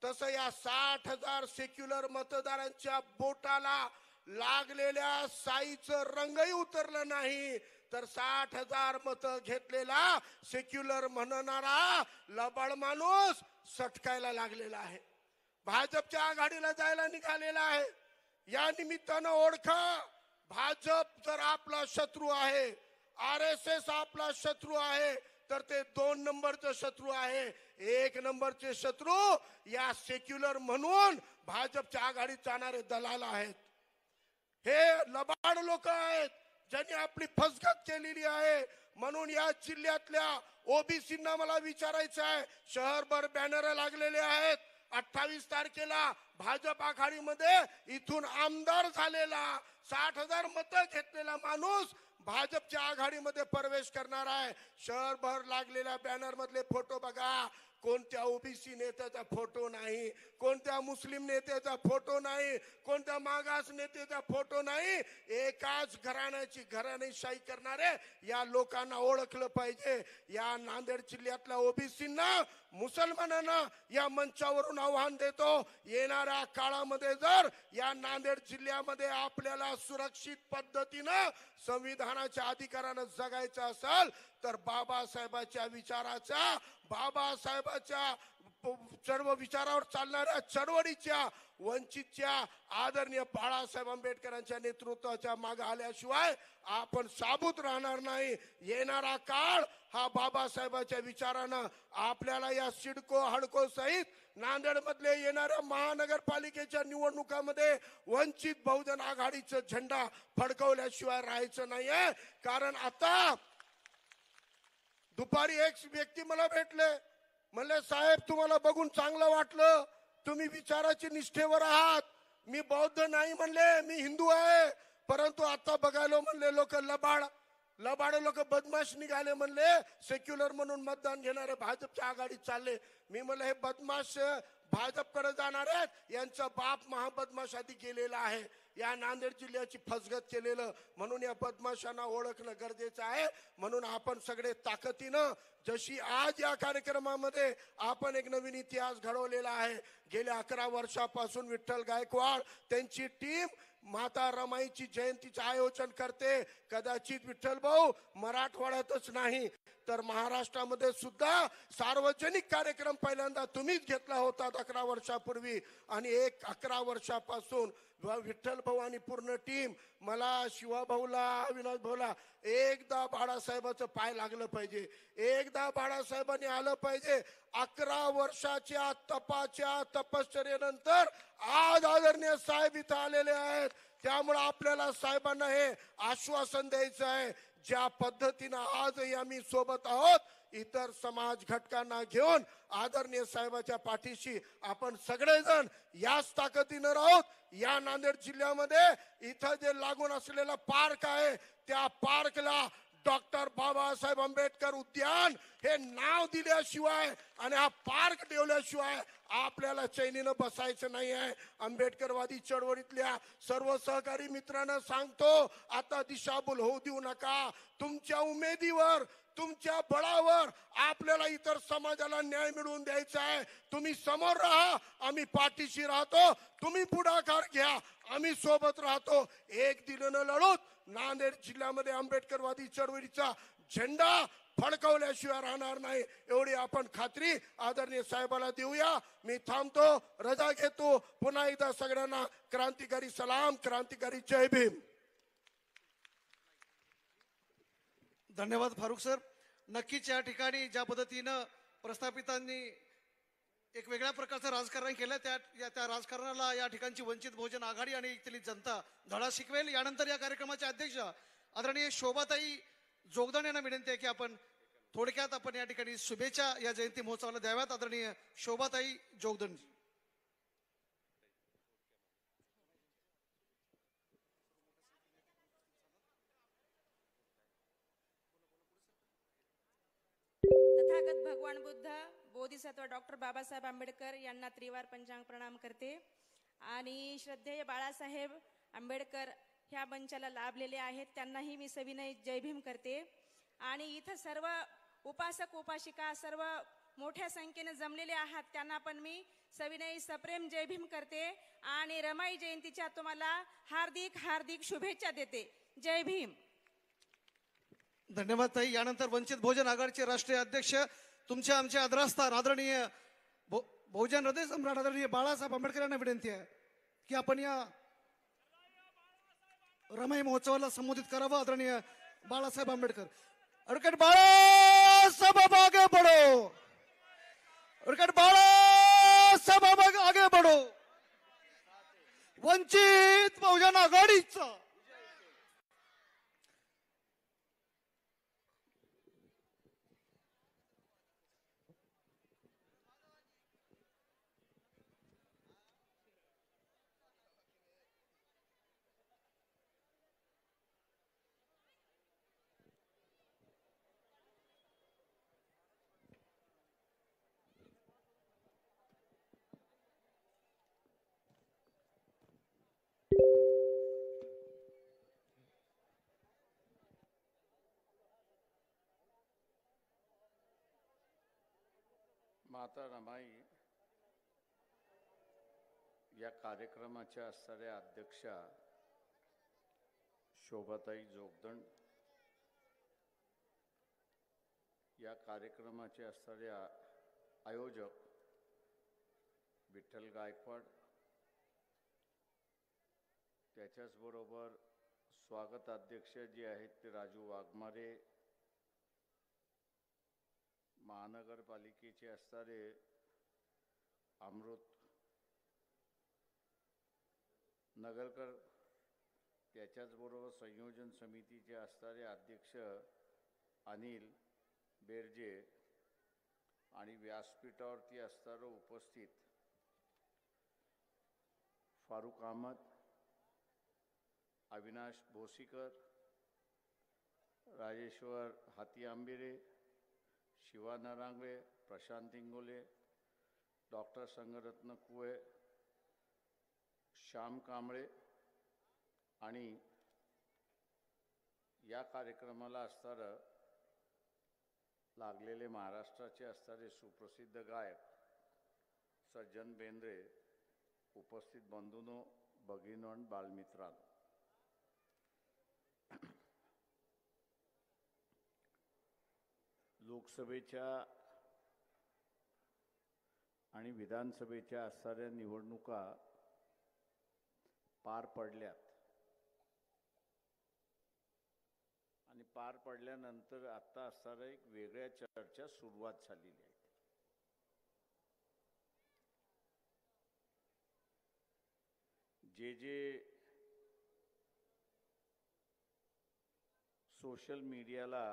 तसं या 60,000 सेक्युलर मतदारांच्या बोटाला लागलेल्या साईचं रंगही उतरलं नाही. तर 60,000 मत घेतलेला सेक्युलर म्हणणारा लबाड माणूस सटकायला लागलेला आहे. भाजपच्या आघाडीला जायला निघालेला आहे. या निमित्तानं ओळखा, भाजप जर आपला शत्रू आहे, RSS आपला शत्रू आहे, तर ते 2 नंबरचे शत्रू आहे. 1 नंबरचे शत्रू या सेक्युलर म्हणून भाजपच्या आघाडीत जाणारे दलाल आहेत. हे लबाड लोक आहेत ज्यांनी आपली फसगत केलेली आहे. म्हणून या जिल्ह्यातल्या ओबीसींना मला विचारायचं आहे, शहरभर बॅनर लागलेले आहेत. 28 तारखेला भाजप आघाडीमध्ये इथून आमदार झालेला 60,000 मतं घेतलेला माणूस भाजपच्या आघाडीमध्ये प्रवेश करणार आहे. शहरभर लागलेल्या बॅनर मधले फोटो बघा. कोणत्या ओबीसी नेत्याचा फोटो नाही, कोणत्या मुस्लिम नेत्याचा फोटो नाही, कोणत्या मागास नेत्याचा फोटो नाही. एकाच घराण्याची घराणेशाही करणारे या लोकांना ओळखलं पाहिजे. या नांदेड जिल्ह्यातल्या ओबीसींना, मुसलमानांना या मंचावरून आव्हान देतो, येणाऱ्या काळामध्ये जर या नांदेड जिल्ह्यामध्ये आपल्याला सुरक्षित पद्धतीनं संविधानाच्या अधिकारानं जगायचं असेल तर बाबासाहेबाच्या विचाराचा, बाबासाहेबाच्या सर्व विचारावर चालणाऱ्या चळवळीच्या, वंचितच्या आदरणीय बाळासाहेब आंबेडकरांच्या नेतृत्वाच्या मागे आल्याशिवाय आपण साबूत राहणार नाही. येणारा काळ हा बाबासाहेबाच्या विचारानं आपल्याला या सिडको हडको सहित नांदेड मधले येणाऱ्या महानगरपालिकेच्या निवडणुकामध्ये वंचित बहुजन आघाडीचा झेंडा फडकवल्याशिवाय राहायचं नाहीये. कारण आता दुपारी एक व्यक्ती मला भेटले, म्हणले साहेब तुम्हाला बघून चांगलं वाटलं, तुम्ही विचाराची निष्ठेवर आहात. मी बौद्ध नाही म्हणले, मी हिंदू आहे. परंतु आता बघायला म्हणले लोक लबाड लोक बदमाश निघाले म्हणले, सेक्युलर म्हणून मतदान घेणारे भाजपच्या आघाडीत चालले. मी म्हणलं हे बदमाश भाजपकडे जाणार आहेत, यांचा बाप महाबदमाश आधी गेलेला आहे, या नांदेड जिल्ह्याची फसगत केलेलं. म्हणून या बदमाशांना ओळखणं गरजेचं आहे. म्हणून आपण सगळे ताकदीनं, जशी आज या कार्यक्रमामध्ये आपण एक नवीन इतिहास घडवलेला आहे. गेल्या 11 वर्षापासून विठ्ठल गायकवाड त्यांची टीम माता रमाईची जयंतीचं आयोजन करते. कदाचित विठ्ठल भाऊ मराठवाड्यातच नाही तर महाराष्ट्रामध्ये सुद्धा सार्वजनिक कार्यक्रम पहिल्यांदा तुम्हीच घेतला होता 11 वर्षापूर्वी. आणि 11 वर्षापासून विठ्ठल भाऊ आणि पूर्ण टीम, मला शिवाभाऊला, अविनाश भाऊला, एकदा बाळासाहेबाचं पाय लागलं पाहिजे, एकदा बाळासाहेबांनी आलं पाहिजे. 11 वर्षाच्या तपाच्या तपश्चर्येनंतर आज आदरणीय साहेब इथं आलेले आहेत. त्यामुळे आपल्याला साहेबांना हे आश्वासन द्यायचं आहे, ज्या पद्धतीनं आजही आम्ही सोबत आहोत, इतर समाज घटकांना घेऊन आदरणीय साहेबाच्या पाठीशी आपण सगळेजण याच ताकदीनं राहूत. या नांदेड जिल्ह्यामध्ये इथं जे लागून असलेला पार्क आहे, त्या पार्कला डॉक्टर बाबासाहेब आंबेडकर उद्यान हे नाव दिल्याशिवाय आणि हा पार्क ठेवल्याशिवाय आपल्याला चैनीनं बसायचं नाही आहे. आंबेडकरवादी चळवळीतल्या सर्व सहकारी मित्रांना सांगतो, आता दिशाभूल होऊ देऊ नका. तुमच्या उमेदीवर, तुमच्या बळावर आपल्याला इतर समाजाला न्याय मिळवून द्यायचा आहे. तुम्ही समोर राहा, आम्ही पाठीशी राहतो. तुम्ही पुढाकार घ्या, आम्ही सोबत राहतो. एक दिलेलं लढूत नांदेड जिल्ह्यामध्ये आंबेडकरवादी चळवळीचा झेंडा फडकवल्याशिवाय राहणार नाही, एवढी आपण खात्री आदरणीय साहेबाला देऊया. मी थांबतो, रजा घेतो. पुन्हा एकदा सगळ्यांना क्रांतिकारी सलाम, क्रांतिकारी जय भीम. धन्यवाद फारुख सर. नक्कीच या ठिकाणी ज्या पद्धतीनं प्रस्थापितांनी एक वेगळ्या प्रकारचं राजकारण केलं, त्या राजकारणाला या ठिकाणची वंचित बहुजन आघाडी आणि इथली जनता धडा शिकवेल. यानंतर या कार्यक्रमाचे अध्यक्ष आदरणीय शोभाताई जोगदंड यांना विनंती आहे की आपण थोडक्यात आपण या ठिकाणी शुभेच्छा या जयंती महोत्सवाला द्याव्यात. आदरणीय शोभाताई जोगदंड. तथागत भगवान बुद्ध बोधिसत्व डॉक्टर बाबासाहेब आंबेडकर यांना त्रिवार पंचांग प्रणाम करते आणि श्रद्धेय बाळासाहेब आंबेडकर ह्या मंचाला लाभलेले आहेत त्यांनाही मी सविनय जय भीम करते आणि इथं सर्व उपासक उपासिका सर्व मोठ्या संख्येने जमलेले आहात त्यांना पण मी सविनय सप्रेम जय भीम करते आणि रमाई जयंतीच्या तुम्हाला हार्दिक हार्दिक शुभेच्छा देते. जय भीम. धन्यवाद ताई. यानंतर वंचित बहुजन आघाडीचे राष्ट्रीय अध्यक्ष तुमच्या आमचे आदरास्थान आदरणीय बहुजन हृदय सम्राट आदरणीय बाळासाहेब आंबेडकर यांना विनंती आहे की आपण या रमाई महोत्सवाला संबोधित करावं. आदरणीय बाळासाहेब आंबेडकर. एडवोकेट बाळासाहेब आगे बढ़ो. एडवोकेट बाळासाहेब आगे बढ़ो. वंचित बहुजन आघाडीचा माता रमाई या कार्यक्रमाच्या असणाऱ्या अध्यक्षा शोभाताई जोगदंड, या कार्यक्रमाचे असणाऱ्या आयोजक विठ्ठल गायकवाड, त्याच्याचबरोबर स्वागत अध्यक्ष जे आहेत ते राजू वाघमारे, महानगरपालिकेचे असणारे अमृत नगरकर, त्याच्याचबरोबर संयोजन समितीचे असणारे अध्यक्ष अनिल बेरजे आणि व्यासपीठावरती असणारं उपस्थित फारुक अहमद, अविनाश भोसीकर, राजेश्वर हाती आंबेरे, शिवा नरांगवे, प्रशांत इंगोले, डॉक्टर संगरत्न कुळे, श्याम कांबळे आणि या कार्यक्रमाला असणारं लागलेले महाराष्ट्राचे असणारे सुप्रसिद्ध गायक सज्जन बेंद्रे, उपस्थित बंधूंनो, भगिनीनो आणि बालमित्रांनो, लोकसभेच्या आणि विधानसभेच्या असणाऱ्या निवडणुका पार पडल्यात आणि पार पडल्यानंतर आता असणाऱ्या एक वेगळ्या चर्चा सुरुवात झालेली आहे. जे सोशल मीडियाला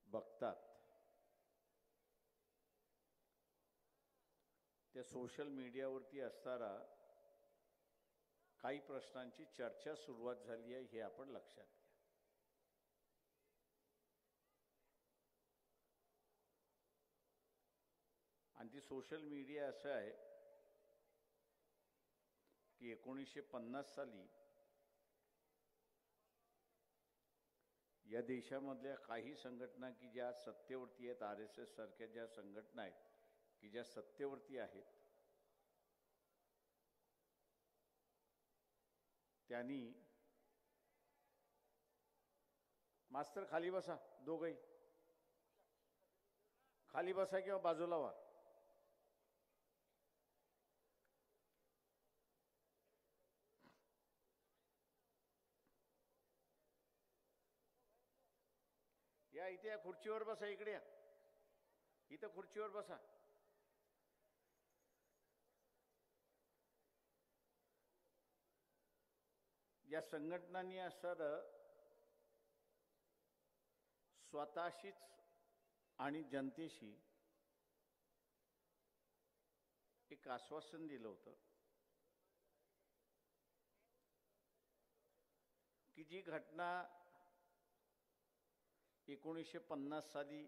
बघतात त्या सोशल मीडियावरती असणारा काही प्रश्नांची चर्चा सुरुवात झाली आहे हे आपण लक्षात घ्या. आणि ती सोशल मीडिया असं आहे की 1950 साली या देशामधल्या काही संघटना की ज्या सत्तेवरती आहेत, RSS सारख्या ज्या संघटना आहेत की ज्या सत्तेवरती आहेत, त्यांनी मास्तर खाली बसा, दोघंही खाली बसा किंवा बाजूला व्हा. या इथे या खुर्चीवर बसा, इकडे या, इथं खुर्चीवर बसा. या संघटनांनी असं स्वतःशीच आणि जनतेशी एक आश्वासन दिलं होतं की जी घटना 1950 साली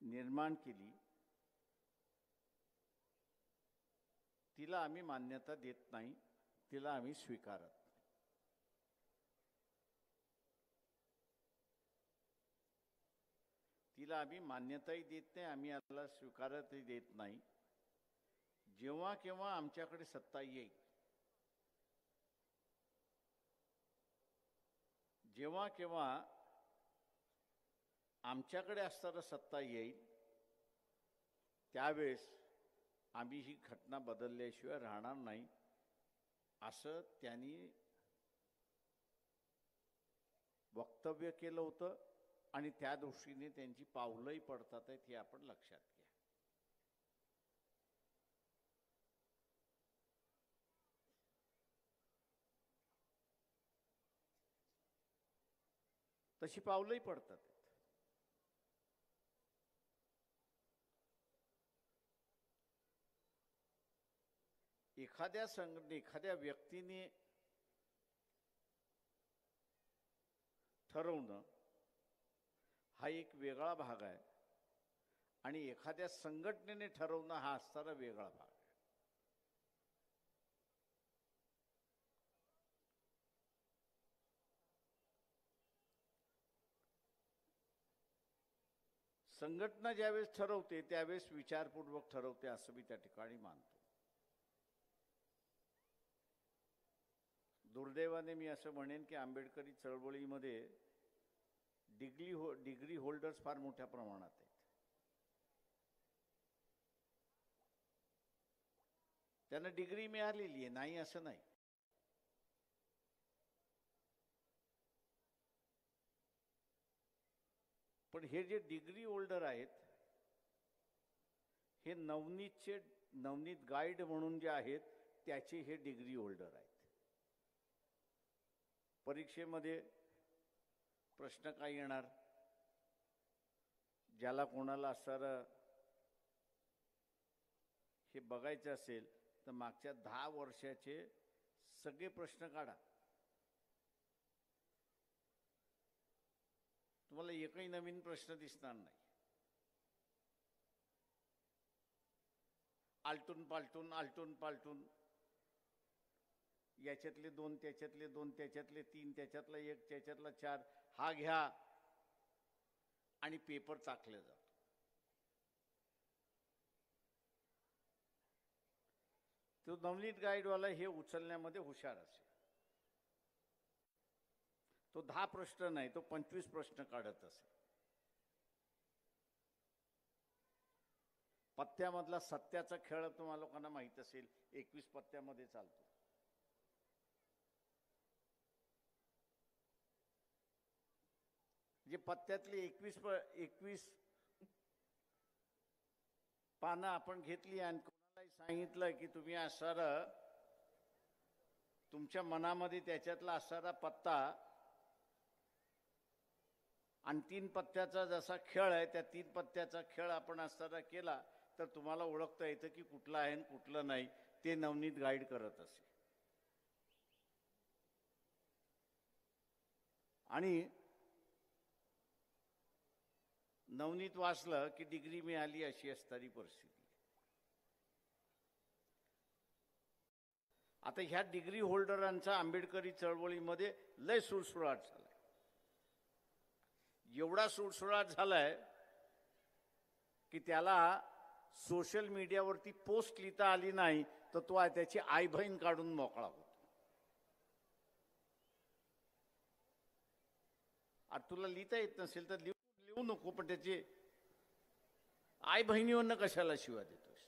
निर्माण केली तिला आम्ही मान्यता देत नाही, तिला आम्ही स्वीकारत नाही. तिला आम्ही मान्यताही देत नाही, आम्ही याला स्वीकारतही देत नाही. जेव्हा केव्हा आमच्याकडे सत्ता येईल, जेव्हा केव्हा आमच्याकडे असताना सत्ता येईल, त्यावेळेस आम्ही ही घटना बदलल्याशिवाय राहणार नाही, असं त्यांनी वक्तव्य केलं होतं. आणि त्या दृष्टीने त्यांची पावलंही पडतात आहेत, हे आपण लक्षात घ्या. तशी पावलंही पडतात. एखाद्या व्यक्तीने ठरवणं हा एक वेगळा भाग आहे आणि एखाद्या संघटनेने ठरवणं हा असणारा वेगळा भाग आहे. संघटना ज्यावेळेस ठरवते त्यावेळेस विचारपूर्वक ठरवते असं मी त्या ठिकाणी मानतो. दुर्दैवाने मी असं म्हणेन की आंबेडकरी चळवळीमध्ये डिग्री होल्डर्स फार मोठ्या प्रमाणात आहेत. त्यांना डिग्री मिळालेली आहे, नाही असं नाही. पण हे जे डिग्री होल्डर आहेत हे नवनीत गाईड म्हणून जे आहेत त्याचे हे डिग्री होल्डर आहेत. परीक्षेमध्ये प्रश्न काय येणार, ज्याला कोणाला असं हे बघायचं असेल तर मागच्या 10 वर्षाचे सगळे प्रश्न काढा. तुम्हाला एकही नवीन प्रश्न दिसणार नाही. आलटून पालटून याच्यातले 2, त्याच्यातले 2, त्याच्यातले 3, त्याच्यातला 1, त्याच्यातला 4 हा घ्या आणि पेपर चाकले जातो. तो नवनीत गाईडवाला हे उचलण्यामध्ये हुशार असेल. तो 10 प्रश्न नाही, तो 25 प्रश्न काढत असेल. पत्त्यामधला सत्याचा खेळ तुम्हाला लोकांना माहित असेल, 21 पत्त्यामध्ये चालतो. जे पत्त्यातली 21 पानं आपण घेतली आणि कोणालाही सांगितलं की तुम्ही असणारा तुमच्या मनामध्ये त्याच्यातला असणारा पत्ता आणि 3 पत्त्याचा जसा खेळ आहे त्या 3 पत्त्याचा खेळ आपण असताना केला तर तुम्हाला ओळखता येतं की कुठला आहे आणि कुठलं नाही. ते नवनीत गाईड करत असे. आणि नवनीत वाचलं की डिग्री मिळाली अशी असणारी परिस्थिती. आता ह्या डिग्री होल्डरांचा आंबेडकरी चळवळीमध्ये लय सुळसुळाट झालाय. एवढा सुळसुळाट झालाय की त्याला सोशल मीडियावरती पोस्ट लिहिता आली नाही तर तो त्याची आई बहीण काढून मोकळा होतो. आता तुला लिहिता येत नसेल तर लिहू नको, पण त्याचे आई बहिणीवरनं कशाला शिवा देतोस.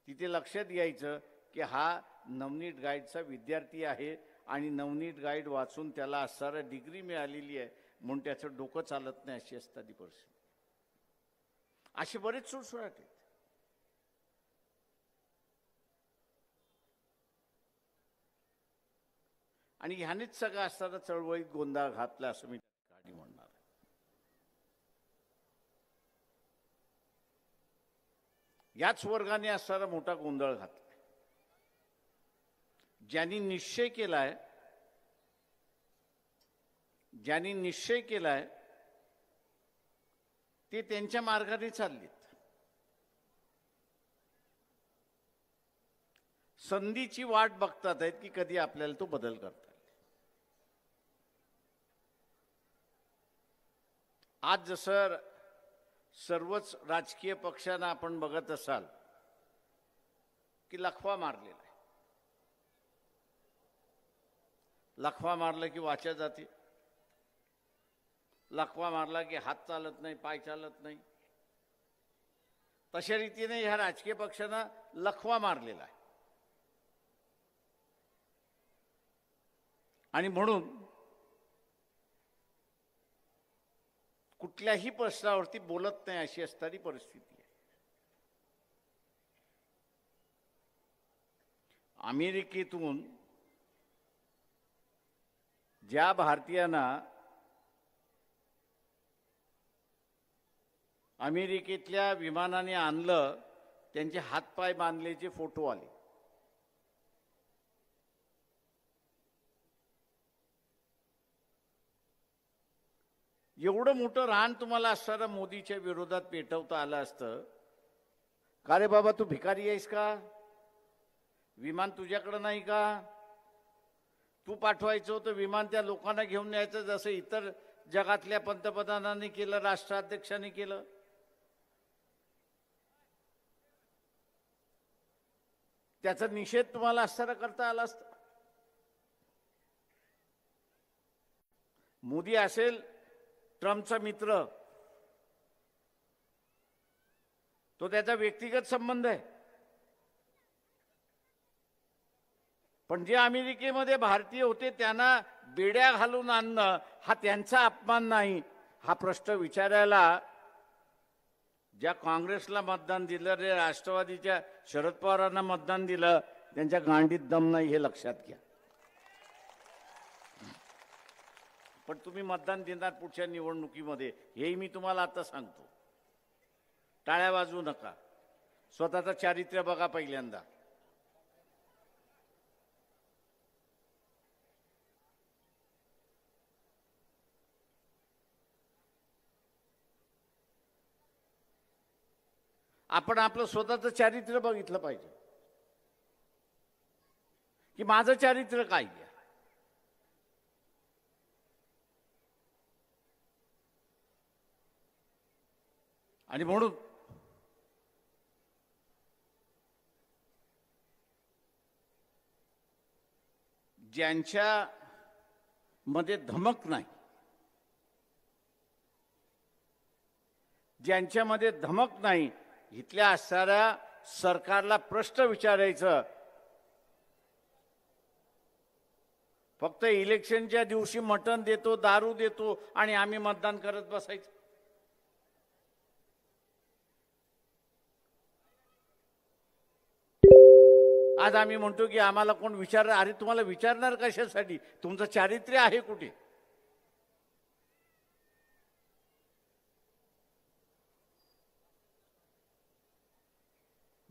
तिथे लक्षात यायचं की हा नवनीत गाईडचा विद्यार्थी आहे आणि नवनीत गाईड वाचून त्याला असणारा डिग्री मिळालेली आहे म्हणून त्याचं डोकं चालत नाही अशी असणारी परिस्थिती. असे बरेच सुळसुळाट आहेत. आणि ह्यानेच सगळं असताना चळवळीत गोंधळ घातला असं मी त्या म्हणणार. याच वर्गाने असणारा मोठा गोंधळ घातला. ज्यांनी निश्चय केलाय ते त्यांच्या मार्गाने चाललेत. संधीची वाट बघतात आहेत की कधी आपल्याला तो बदल करता येईल. आज जसं सर्वच राजकीय पक्षांना आपण बघत असाल की लखवा मारलेला आहे. लखवा मारलं की वाचा जाते, लखवा मारला की हात चालत नाही, पाय चालत नाही. तशा रीतीने ह्या राजकीय पक्षांना लखवा मारलेला आहे. आणि म्हणून कुठल्याही प्रश्नावरती बोलत नाही अशी असणारी परिस्थिती आहे. अमेरिकेतून ज्या भारतीयांना अमेरिकेतल्या विमानाने आणलं त्यांचे हातपाय बांधल्याचे फोटो आले. एवढं मोठं रान तुम्हाला असताना मोदीच्या विरोधात पेटवता आलं असतं. का रे बाबा, तू भिकारी आहेस का? विमान तुझ्याकडं नाही का? तू पाठवायचं होतं विमान, त्या लोकांना घेऊन यायचं जसं इतर जगातल्या पंतप्रधानांनी केलं, राष्ट्राध्यक्षांनी केलं. त्याचा निषेध तुम्हाला असताना करता आला असता. मोदी असेल ट्रम्पचा मित्र, तो त्याचा व्यक्तिगत संबंध आहे. पण जे अमेरिकेमध्ये भारतीय होते त्यांना बेड्या घालून आणणं हा त्यांचा अपमान नाही. हा प्रश्न विचारायला ज्या काँग्रेसला मतदान दिलं, रे राष्ट्रवादीच्या शरद पवारांना मतदान दिलं, त्यांच्या गांडीत दम नाही हे लक्षात घ्या. पण तुम्ही मतदान देणार पुढच्या निवडणुकीमध्ये हेही मी तुम्हाला आता सांगतो. टाळ्या वाजवू नका, स्वतःचं चारित्र्य बघा पहिल्यांदा. आपण आपलं स्वतःचं चारित्र्य बघितलं पाहिजे की माझं चारित्र्य काय आहे. आणि म्हणून ज्यांच्या मध्ये धमक नाही, ज्यांच्यामध्ये धमक नाही, इथल्या असणाऱ्या सरकारला प्रश्न विचारायचं. फक्त इलेक्शनच्या दिवशी मटण देतो, दारू देतो आणि आम्ही मतदान करत बसायचं. आज आम्ही म्हणतो की आम्हाला कोण विचारणार? अरे तुम्हाला विचारणार कशासाठी? तुमचं चारित्र्य आहे कुठे?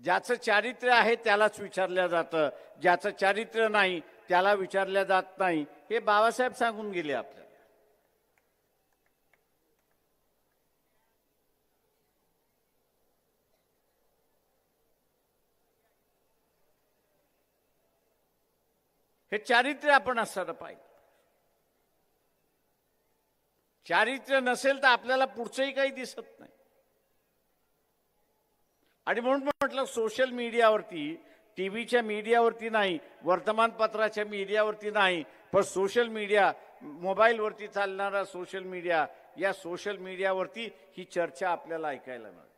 ज्याचं चारित्र्य आहे त्यालाच विचारलं जातं, ज्याचं चारित्र्य नाही त्याला विचारल्या जात नाही. हे बाबासाहेब सांगून गेले आपल्याला. हे चारित्र्य आपण असलं पाहिजे. चारित्र्य नसेल तर आपल्याला पुढचंही काही दिसत नाही. आणि म्हणून म्हटलं सोशल मीडियावरती, टीव्हीच्या मीडियावरती नाही, वर्तमानपत्राच्या मीडियावरती नाही, पण सोशल मीडिया, मोबाईलवरती चालणारा सोशल मीडिया, या सोशल मीडियावरती ही चर्चा आपल्याला ऐकायला मिळते.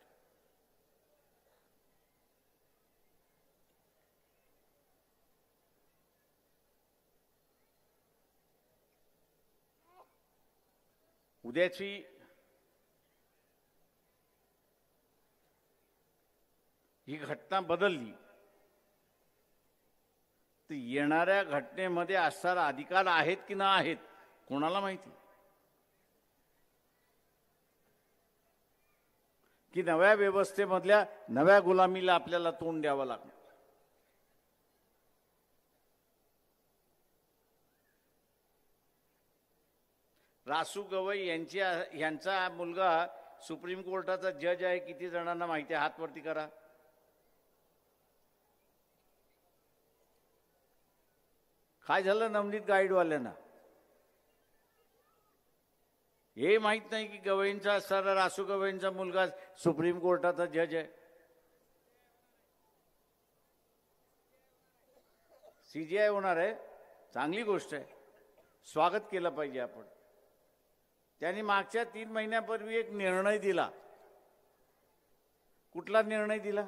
उद्याची ही घटना बदलली तर येणाऱ्या घटनेमध्ये असणारा अधिकार आहेत की नाही आहेत कोणाला माहिती. की नव्या व्यवस्थेमधल्या नव्या गुलामीला आपल्याला तोंड द्यावं लागणार. रासू गवई यांचा मुलगा सुप्रीम कोर्टाचा जज आहे किती जणांना माहिती आहे? हात वरती करा. काय झालं नवनीत गाईडवाल्यांना? हे माहित नाही की गवईंचा असणारा रासू गवईंचा मुलगा सुप्रीम कोर्टाचा जज आहे. सीजीआय होणार आहे, चांगली गोष्ट आहे, स्वागत केलं पाहिजे आपण. त्यांनी मागच्या 3 महिन्यापूर्वी एक निर्णय दिला. कुठला निर्णय दिला?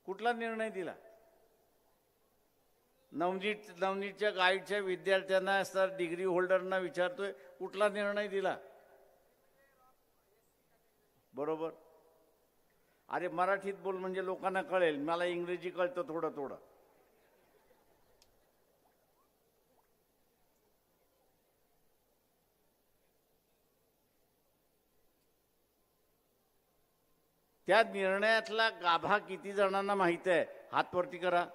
कुठला निर्णय दिला? नवनीतच्या गाईडच्या विद्यार्थ्यांना असणार डिग्री होल्डरना विचारतोय, कुठला निर्णय दिला? बरोबर. अरे मराठीत बोल म्हणजे लोकांना कळेल. मला इंग्रजी कळतं थोडं थोडं. त्या निर्णयातला गाभा किती जणांना माहित आहे? हात वरती करा.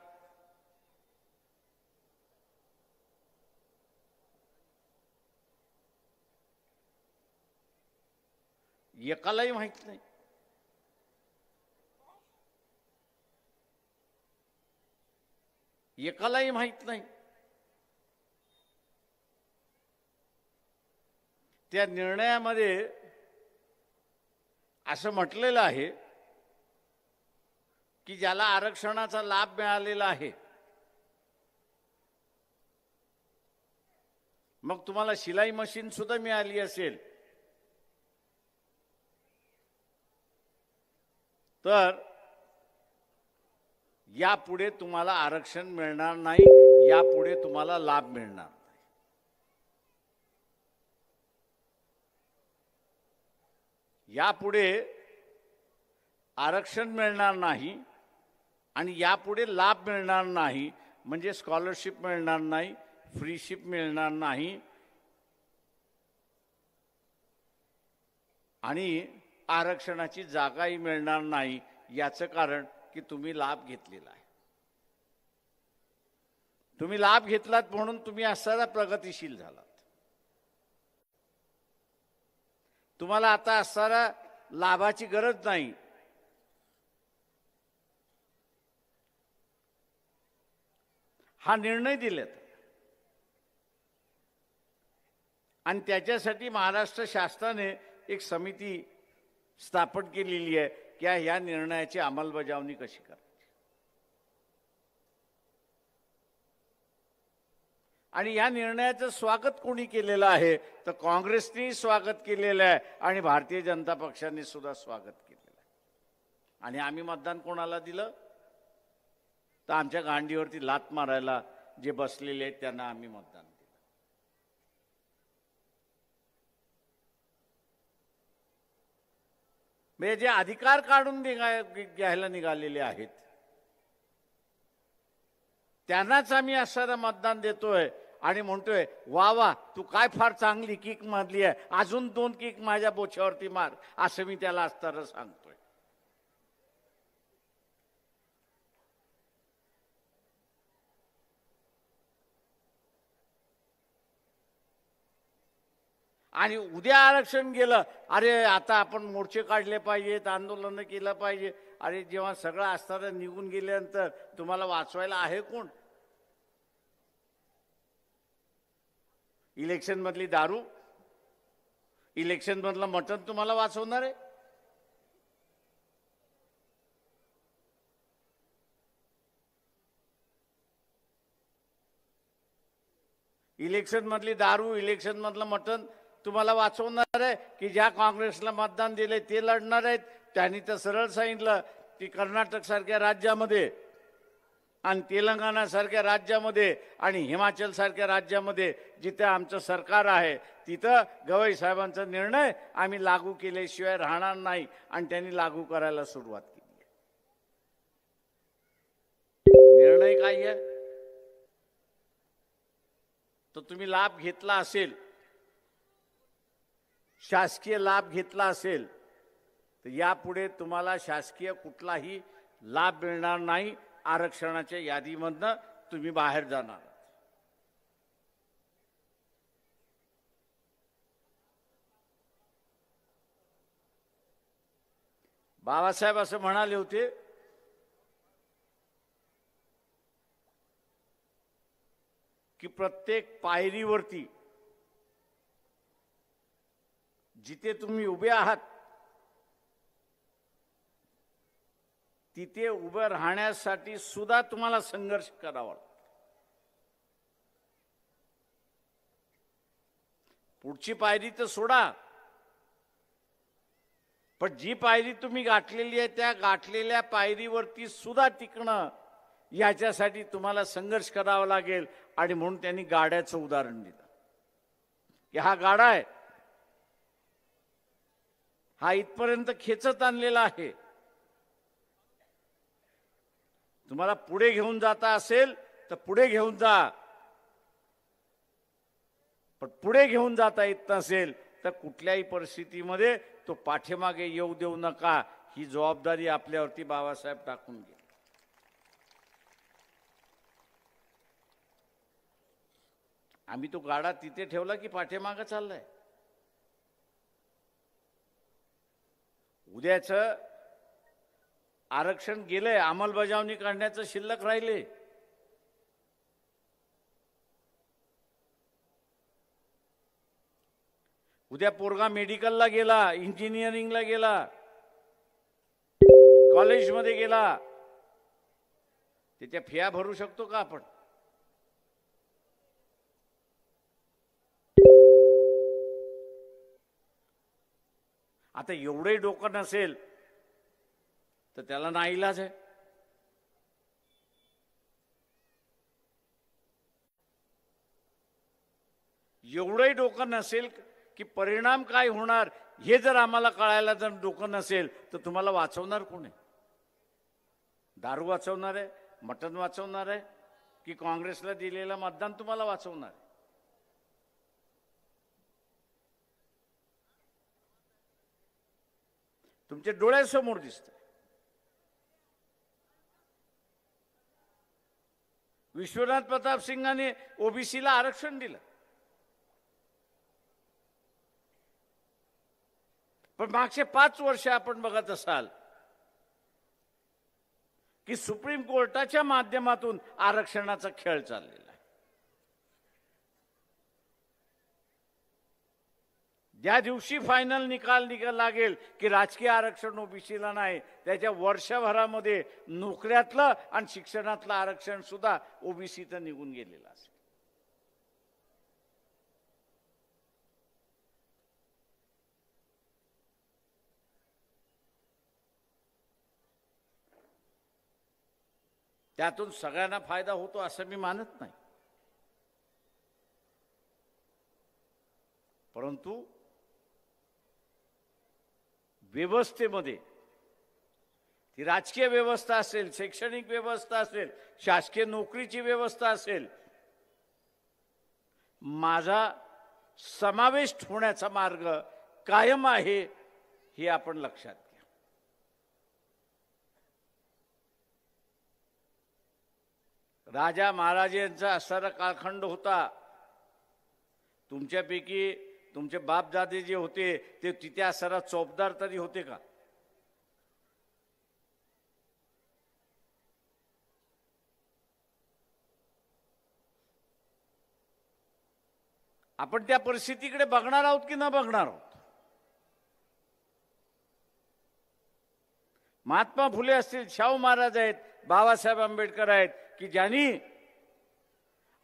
एकालाही माहित नाही. एकालाही माहित नाही. त्या निर्णयामध्ये असं म्हटलेलं आहे की ज्याला आरक्षणाचा लाभ मिळालेला आहे, मग तुम्हाला शिलाई मशीन सुद्धा मिळाली असेल तर यापुढे तुम्हाला आरक्षण मिळणार नाही, यापुढे तुम्हाला लाभ मिळणार नाही. यापुढे आरक्षण मिळणार नाही आणि यापुढे लाभ मिळणार नाही. म्हणजे स्कॉलरशिप मिळणार नाही, फ्रीशिप मिळणार नाही आणि आरक्षणाची जागाही मिळणार नाही. याचं कारण की तुम्ही लाभ घेतलेला आहे. तुम्ही लाभ घेतलात म्हणून तुम्ही असताना प्रगतिशील झालात. तुम्हाला आता असणारा लाभाची गरज नाही. हा निर्णय दिलेत आणि त्याच्यासाठी महाराष्ट्र शासनाने एक समिती स्थापन केलेली आहे की या निर्णयाची अंमलबजावणी कशी करायची. आणि या निर्णयाचं स्वागत कोणी केलेलं आहे तर काँग्रेसने स्वागत केलेलं आहे आणि भारतीय जनता पक्षाने सुद्धा स्वागत केलेलं आहे. आणि आम्ही मतदान कोणाला दिलं तर आमच्या गांडीवरती लात मारायला जे बसलेले आहेत त्यांना आम्ही मतदान दिलं. म्हणजे जे अधिकार काढून घ्यायला निघालेले आहेत त्यांनाच आम्ही असणारा मतदान देतोय आणि म्हणतोय वा वा तू काय फार चांगली किक मारली आहे, अजून 2 किक माझ्या बोछ्यावरती मार, असं मी त्याला असताना सांगतोय. आणि उद्या आरक्षण गेलं, अरे आता आपण मोर्चे काढले पाहिजेत, आंदोलन केलं पाहिजे. अरे जेव्हा सगळं असताना निघून गेल्यानंतर तुम्हाला वाचवायला आहे कोण? इलेक्शन मधली दारू, इलेक्शन मधलं मटण तुम्हाला वाचवणार आहे? इलेक्शन मधली दारू, इलेक्शन मधलं मटण तुम्हाला वाचवणार आहे की ज्या काँग्रेसला मतदान दिले ते लढणार आहेत? त्यांनी तर सरळ सांगितलं की कर्नाटक सारख्या राज्यामध्ये आणि तेलंगणा सारख्या राज्यामध्ये आणि हिमाचल सारख्या राज्यामध्ये जिथे आमचं सरकार आहे तिथं गवई साहेबांचा निर्णय आम्ही लागू केल्याशिवाय राहणार नाही आणि त्यांनी लागू करायला सुरुवात केली. निर्णय काय आहे? तर तुम्ही लाभ घेतला असेल, शासकीय लाभ घेतला असेल तर यापुढे तुम्हाला शासकीय कुठलाही लाभ मिळणार नाही. आरक्षणाच्या यादीमधनं तुम्ही बाहेर जाणार. बाबासाहेब असं म्हणाले होते की प्रत्येक पायरीवरती जिथे तुम्ही उभे आहात तिथे उभं राहण्यासाठी सुद्धा तुम्हाला संघर्ष करावा लागतो. पुढची पायरी तर सोडा, पण जी पायरी तुम्ही गाठलेली आहे त्या गाठलेल्या पायरीवरती सुद्धा टिकणं याच्यासाठी तुम्हाला संघर्ष करावा लागेल. आणि म्हणून त्यांनी गाड्याचं उदाहरण दिलं की हा गाडा आहे, हा इथपर्यंत खेचत आणलेला आहे. तुम्हाला पुढे घेऊन जाता असेल तर पुढे घेऊन जा, पण पुढे घेऊन जाता येत नसेल तर कुठल्याही परिस्थितीमध्ये तो पाठीमागे येऊ देऊ नका. ही जबाबदारी आपल्यावरती बाबासाहेब टाकून गेले. आम्ही तो गाडा तिथे ठेवला की पाठीमागे चाललाय. उद्याचं आरक्षण गेलंय, अंमलबजावणी करण्याचं शिल्लक राहिले. उद्या पोरगा मेडिकलला गेला, इंजिनिअरिंगला गेला, कॉलेजमध्ये गेला, त्याच्या फिया भरू शकतो का आपण? आता एवढंही डोकं नसेल तर त्याला नाईलाज आहे. एवढंही डोकं नसेल की परिणाम काय होणार हे जर आम्हाला कळायला जर डोकं नसेल तर तुम्हाला वाचवणार कोण आहे? दारू वाचवणार आहे, मटण वाचवणार आहे की काँग्रेसला दिलेलं मतदान तुम्हाला वाचवणार आहे? तुमच्या डोळ्यासमोर दिसतंय. विश्वनाथ प्रताप सिंगाने ओबीसीला आरक्षण दिलं, पण मागचे 5 वर्ष आपण बघत असाल की सुप्रीम कोर्टाच्या माध्यमातून आरक्षणाचा खेळ चाललेला आहे. ज्या दिवशी फायनल निकाल लागेल की राजकीय आरक्षण ओबीसीला नाही, त्याच्या वर्षभरामध्ये नोकऱ्यातलं आणि शिक्षणातलं आरक्षण सुद्धा ओबीसीचं निघून गेलेलं असेल. त्यातून सगळ्यांना फायदा होतो असं मी मानत नाही, परंतु व्यवस्थेमध्ये ती राजकीय व्यवस्था असेल, शैक्षणिक व्यवस्था असेल, शासकीय नोकरीची व्यवस्था असेल, माझा समावेश होण्याचा मार्ग कायम आहे हे आपण लक्षात घ्या. राजा महाराजांचा असणारा कालखंड होता. तुमच्यापैकी तुमचे बापदादे जे होते ते तिथे असणारा चौबदार तरी होते का? आपण त्या परिस्थितीकडे बघणार आहोत की न बघणार आहोत? महात्मा फुले असतील, शाहू महाराज आहेत, बाबासाहेब आंबेडकर आहेत की ज्यांनी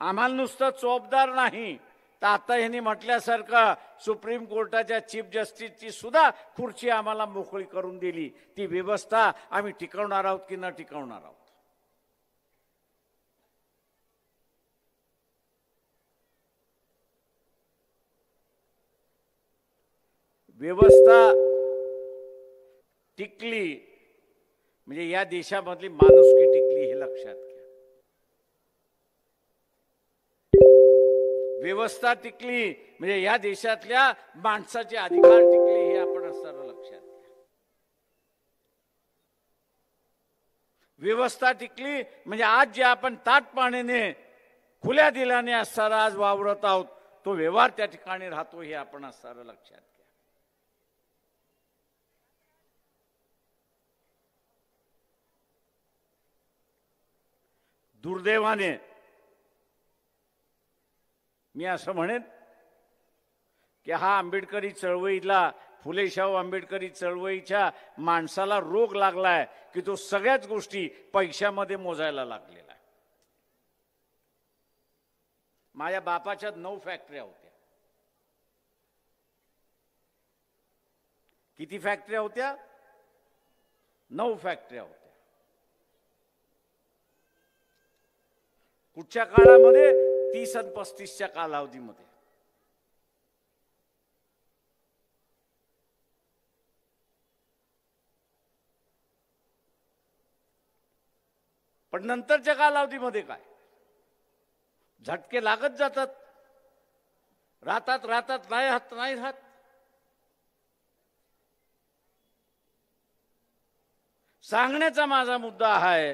आम्हाला नुसतं चोपदार नाही तर आता यांनी म्हटल्यासारखं सुप्रीम कोर्टाच्या चीफ जस्टिसची सुद्धा खुर्ची आम्हाला मोकळी करून दिली. ती व्यवस्था आम्ही टिकवणार आहोत की न टिकवणार आहोत? व्यवस्था टिकली म्हणजे या देशामधली माणुसकी टिकली हे लक्षात घ्या. व्यवस्था टिकली म्हणजे या देशातल्या माणसाचे अधिकार टिकले हे आपण सर्व लक्षात घ्या. व्यवस्था टिकली म्हणजे आज जे आपण ताटपाण्याने खुल्या दिलाने असणारा आज वावरत आहोत तो व्यवहार त्या ठिकाणी राहतो हे आपण सर्व लक्षात घ्या. दुर्दैवाने मी असं म्हणेन की हा आंबेडकरी चळवळीला, फुलेशाहू आंबेडकरी चळवळीच्या माणसाला रोग लागलाय की तो सगळ्याच गोष्टी पैशामध्ये मोजायला लागलेला आहे. माझ्या बापाच्या 9 फॅक्टऱ्या होत्या. किती फॅक्टऱ्या होत्या? 9 फॅक्टऱ्या होत्या. कुठच्या काळामध्ये? 30 आणि 35च्या कालावधीमध्ये. पण नंतरच्या कालावधीमध्ये काय? झटके लागत जातात, राहतात राहतात, नाही राहत. सांगण्याचा माझा मुद्दा आहे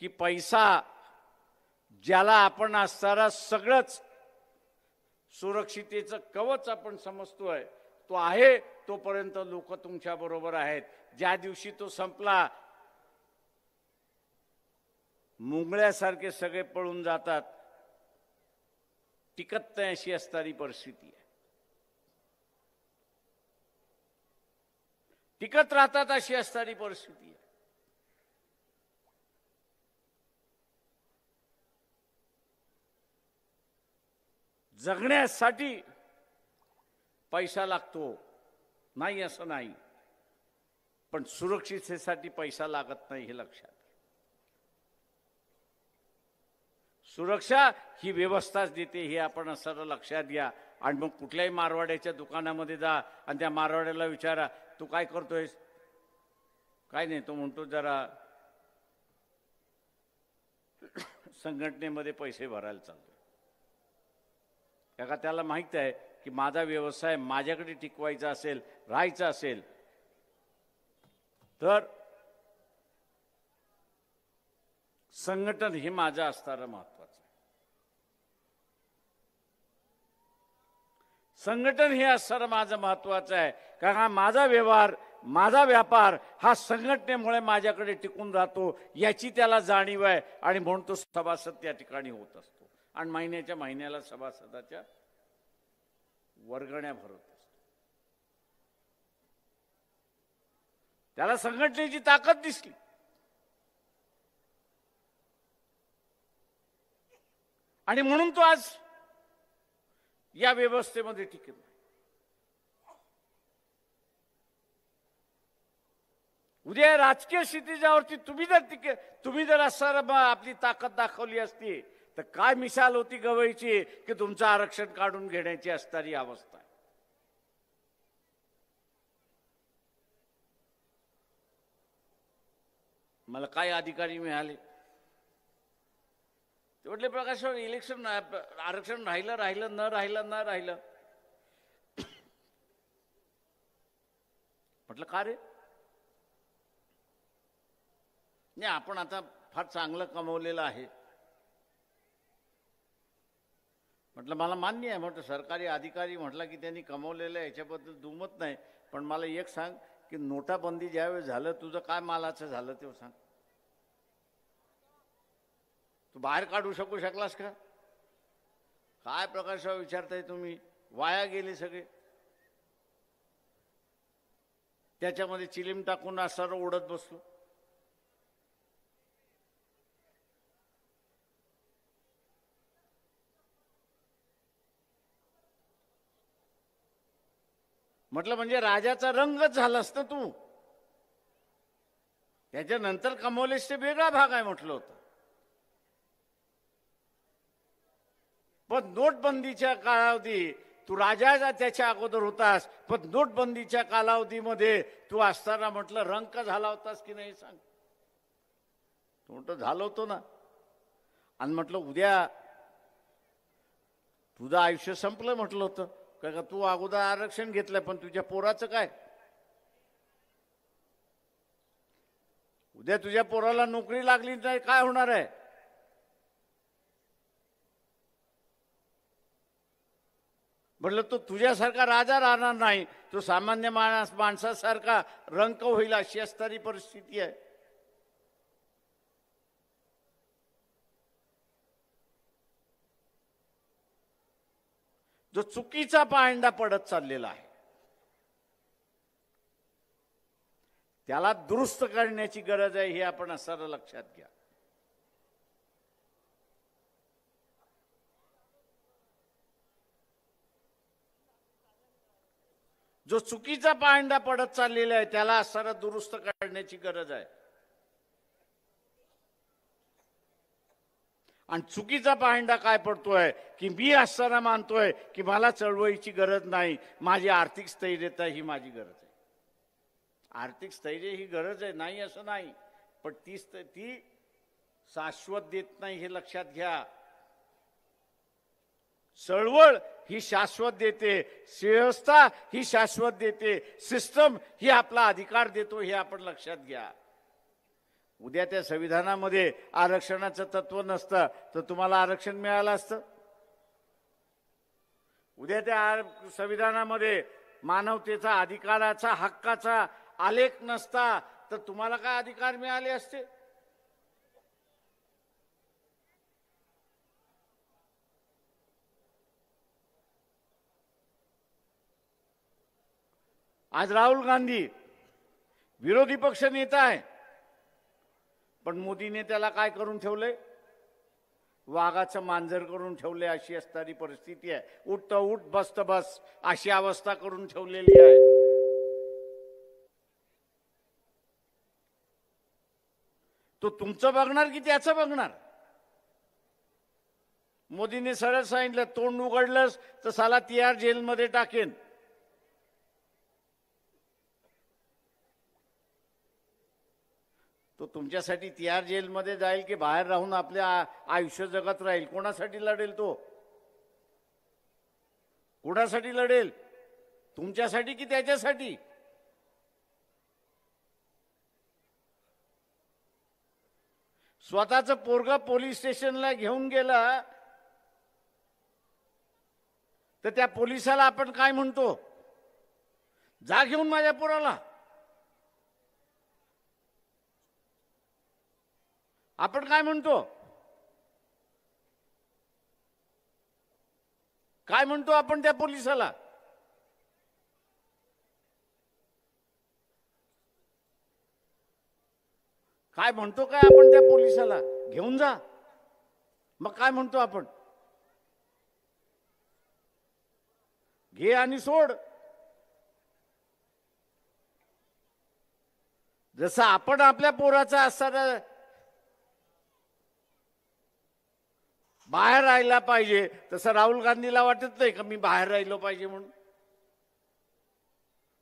की पैसा ज्याला आपण असणारा सगळंच सुरक्षितेचं कवच आपण समजतोय, तो आहे तोपर्यंत लोक तुमच्या बरोबर आहेत. ज्या दिवशी तो संपला, मुंगळ्यासारखे सगळे पळून जातात. टिकत नाही अशी असणारी परिस्थिती आहे. टिकत राहतात अशी असणारी परिस्थिती आहे. जगण्यासाठी पैसा लागतो, नाही असं नाही, पण सुरक्षिततेसाठी पैसा लागत नाही हे लक्षात. सुरक्षा ही व्यवस्थाच देते हे आपण असं लक्षात घ्या. आणि मग कुठल्याही मारवाड्याच्या दुकानामध्ये जा आणि त्या मारवाड्याला विचारा, तू काय करतोयस? काय नाही, तो म्हणतो जरा संघटनेमध्ये पैसे भरायला चालतो. का त्याला माहित आहे की माझा व्यवसाय माझ्याकडे टिकवायचा असेल, राहायचा असेल तर संघटन हे माझं असणारं महत्वाचं आहे. संघटन हे असणारं माझं महत्वाचं आहे. कारण हा माझा व्यवहार, माझा व्यापार हा संघटनेमुळे माझ्याकडे टिकून राहतो याची त्याला जाणीव आहे. आणि म्हणून तो सभासद त्या ठिकाणी होत असतो आणि महिन्याच्या महिन्याला सभासदाच्या वर्गण्या भरत असतो. त्याला संघटनेची ताकद दिसली. आणि म्हणून तो आज या व्यवस्थेमध्ये टिकेल. उद्या राजकीय स्थितीच्यावरती तुम्ही जर असं आपली ताकद दाखवली असती तर काय मिसाल होती गवईची की तुमचं आरक्षण काढून घेण्याची असणारी अवस्था. मला काय अधिकारी मिळाले ते म्हटले, प्रकाश इलेक्शन आरक्षण राहिलं न राहिलं. म्हटलं का रे? नाही, आपण आता फार चांगलं कमवलेलं आहे. म्हटलं मला मान्य आहे. म्हटलं सरकारी अधिकारी म्हटलं की त्यांनी कमवलेलं आहे याच्याबद्दल दुमत नाही, पण मला एक सांग की नोटाबंदी ज्यावेळेस झालं तुझं काय मालाचं झालं ते सांग. तू बाहेर काढू शकलास का? काय प्रकाशावर विचारताय तुम्ही? वाया गेले सगळे. त्याच्यामध्ये चिलीम टाकून असं ओढत बसलो. म्हटलं म्हणजे राजाचा रंगच झालास ना तू. त्याच्यानंतर कमवलेस ते वेगळा भाग आहे म्हटलं होतं. पण नोटबंदीच्या कालावधी तू राजा त्याच्या अगोदर होतास, पण नोटबंदीच्या कालावधीमध्ये तू असताना म्हटलं रंग झाला होतास की नाही सांग. तू म्हटलं झालं होतं ना. आणि म्हटलं उद्या तुझं आयुष्य संपलं म्हटलं होतं. का तू अगोदर आरक्षण घेतलं, पण तुझ्या पोराचं काय? उद्या तुझ्या पोराला नोकरी लागली नाही काय होणार आहे? म्हटलं तो तुझ्यासारखा राजा राहणार नाही, तो सामान्य माणसासारखा रंक होईल अशी असणारी परिस्थिती आहे. जो चुकीचा पायंडा पडत चाललेला आहे त्याला दुरुस्त करण्याची गरज आहे, हे आपण असं लक्षात घ्या. जो चुकीचा पायंडा पडत चाललेला आहे त्याला असं दुरुस्त करण्याची गरज आहे. आणि चुकीचा पायंडा काय पडतोय की मी असताना मानतोय की मला चळवळीची गरज नाही, माझी आर्थिक स्थैर्यता ही माझी गरज आहे. आर्थिक स्थैर्य ही गरज आहे, नाही असं नाही, पण ती शाश्वत देत नाही, हे लक्षात घ्या. चळवळ ही शाश्वत देते, व्यवस्था ही शाश्वत देते, सिस्टम ही आपला अधिकार देतो, हे आपण लक्षात घ्या. उद्या त्या संविधानामध्ये आरक्षणाचं तत्व नसतं तर तुम्हाला आरक्षण मिळालं असतं. उद्या त्या संविधानामध्ये मानवतेचा अधिकाराचा हक्काचा आलेख नसता तर तुम्हाला काय अधिकार मिळाले असते. आज राहुल गांधी विरोधी पक्ष नेता आहे, पण मोदीने त्याला काय करून ठेवलंय, वाघाचं मांजर करून ठेवले, अशी असणारी परिस्थिती आहे. उठत उठ बसत बस अशी अवस्था करून ठेवलेली आहे. तो तुमचं बघणार की त्याचं बघणार. मोदीने सरळ सांगितलं, तोंड उघडलंस तर साला तिहार जेलमध्ये टाकेन. तो तुमच्यासाठी तिहार जेलमध्ये जाईल की बाहेर राहून आपल्या आयुष्य जगत राहील? कोणासाठी लढेल तो? कोणासाठी लढेल? तुमच्यासाठी की त्याच्यासाठी? स्वतःचं पोरगा पोलीस स्टेशनला घेऊन गेला तर त्या पोलिसाला आपण काय म्हणतो? जा घेऊन माझ्या पोराला. आपण काय म्हणतो? काय म्हणतो आपण त्या पोलिसाला? काय म्हणतो काय आपण त्या पोलिसाला? घेऊन जा. मग काय म्हणतो आपण? घे आणि सोड. जसं आपण आपल्या पोराचा असताना बाहेर राहायला पाहिजे, तसं राहुल गांधीला वाटत नाही का मी बाहेर राहिलो पाहिजे म्हणून?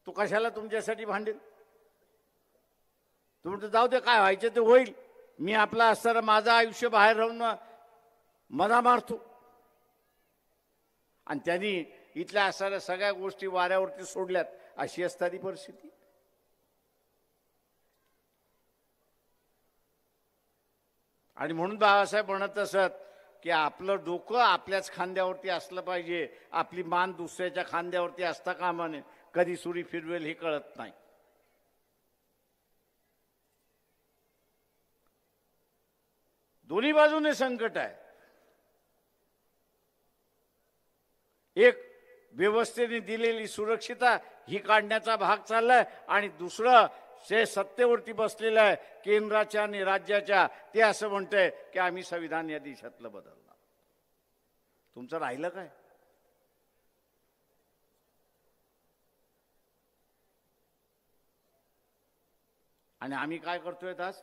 तो कशाला तुमच्यासाठी भांडेल? तुम्ही जाऊ दे, काय व्हायचं ते होईल, मी आपला असताना माझं आयुष्य बाहेर राहून मजा मारतो. आणि त्यांनी इथल्या असणाऱ्या सगळ्या गोष्टी वाऱ्यावरती सोडल्यात, अशी असणारी परिस्थिती. आणि म्हणून बाबासाहेब म्हणत असत की आपलं डोकं आपल्याच खांद्यावरती असलं पाहिजे, आपली मान दुसऱ्याच्या खांद्यावरती असता कामा नये. कधी सुरी फिरवेल हे कळत नाही. दोन्ही बाजूने संकट आहे. एक व्यवस्थेने दिलेली सुरक्षितता ही काढण्याचा भाग चाललाय, आणि दुसरं जे सत्तेवरती बसलेलं आहे केंद्राच्या आणि राज्याच्या, ते असं म्हणतंय की आम्ही संविधान या देशातलं बदलणार. तुमचं राहिलं काय? आणि आम्ही काय करतोय आज?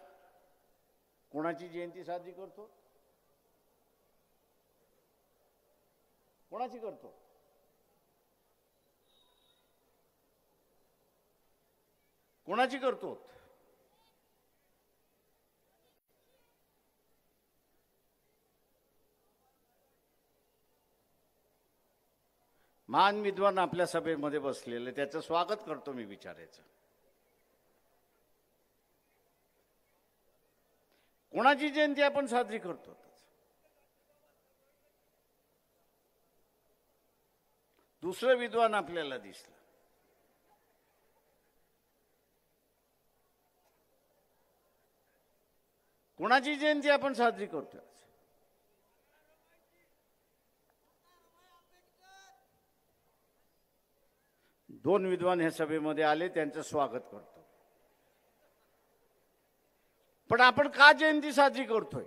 कोणाची जयंती साजरी करतो? कोणाची करतो? कोणाची करतो? महान विद्वान आपल्या सभेमध्ये बसलेले, त्याचं स्वागत करतो मी विचारायचं. कोणाची जयंती आपण साजरी करतो? दुसरं विद्वान आपल्याला दिसलं. कोणाची जयंती आपण साजरी करतो? 2 विद्वान ह्या सभेमध्ये आले, त्यांचं स्वागत करतो. पण आपण का जयंती साजरी करतोय?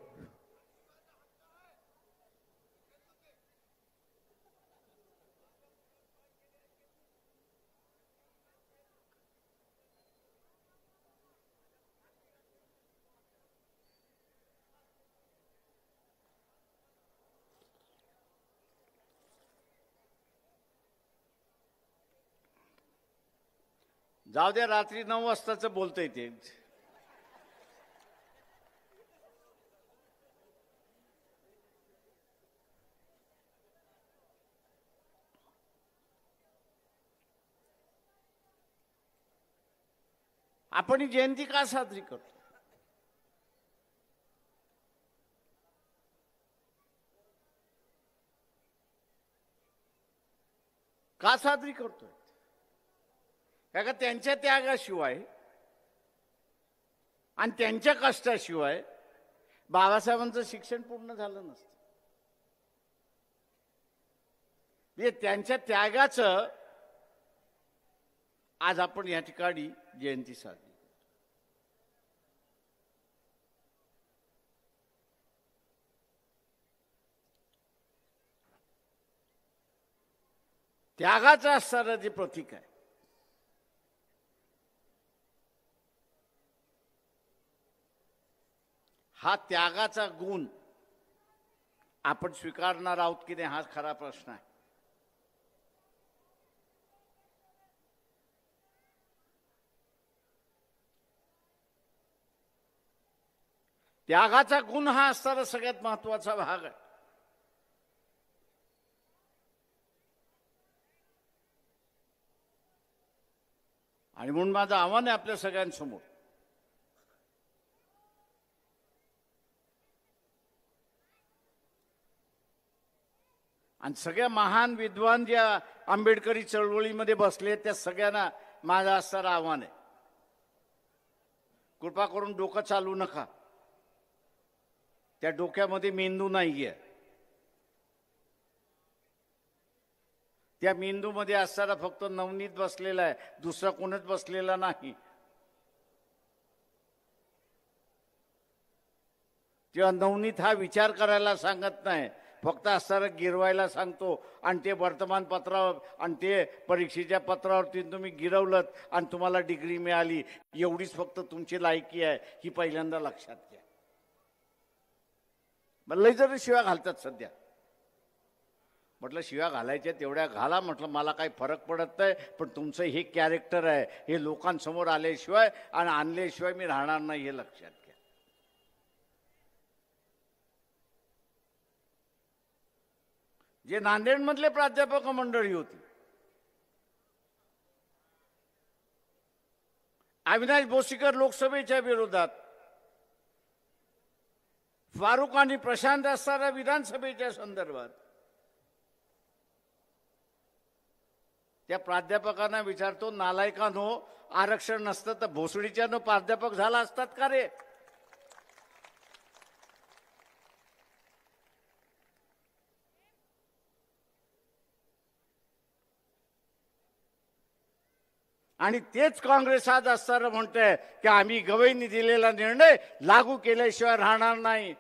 जाऊ द्या, रात्री 9 वाजताचं बोलतंय ते. आपण ही जयंती का साजरी करतो? का साजरी करतोय? का त्यांच्या त्यागाशिवाय आणि त्यांच्या कष्टाशिवाय बाबासाहेबांचं शिक्षण पूर्ण झालं नसतं. म्हणजे त्यांच्या त्यागाचं आज आपण या ठिकाणी जयंती साजरी. त्यागाचं असणारं जे प्रतीक आहे, हा त्यागाचा गुण आपण स्वीकारणार आहोत की नाही, हा खरा प्रश्न आहे. त्यागाचा गुण हा असणारा सगळ्यात महत्वाचा भाग आहे. आणि म्हणून माझं आव्हान आहे आपल्या सगळ्यांसमोर, आणि सगळ्या महान विद्वान ज्या आंबेडकरी चळवळीमध्ये बसले त्या सगळ्यांना माझं असणारं आव्हान आहे, कृपा करून डोकं चालू नका. त्या डोक्यामध्ये मेंदू नाहीये. त्या मेंदूमध्ये असणारा फक्त नवनीत बसलेला आहे, दुसरा कोणच बसलेला नाही. तेव्हा नवनीत हा विचार करायला सांगत नाही, फक्त असणारं गिरवायला सांगतो. आणि ते वर्तमानपत्रावर आणि ते परीक्षेच्या पत्रावरती तुम्ही गिरवलं आणि तुम्हाला डिग्री मिळाली, एवढीच फक्त तुमची लायकी आहे, ही पहिल्यांदा लक्षात घ्या. लय जरी शिव्या घालतात सध्या. म्हटलं शिव्या घालायच्या तेवढ्या घाला, म्हटलं मला काही फरक पडत नाही, पण तुमचं हे कॅरेक्टर आहे, हे लोकांसमोर आल्याशिवाय आणि आणल्याशिवाय मी राहणार नाही, हे लक्षात घ्या. जे नांदेडमधले प्राध्यापक मंडळी होती, अविनाश बोसीकर लोकसभेच्या विरोधात, फारुख आणि प्रशांत असणारा विधानसभेच्या संदर्भात, त्या प्राध्यापकांना विचारतो, नालायकांनो, आरक्षण नसतं तर भोसडीच्यानं प्राध्यापक झाला असतात का रे? आणि तेच काँग्रेस आज असणारं म्हणतंय की आम्ही गवईंनी दिलेला निर्णय लागू केल्याशिवाय राहणार नाही.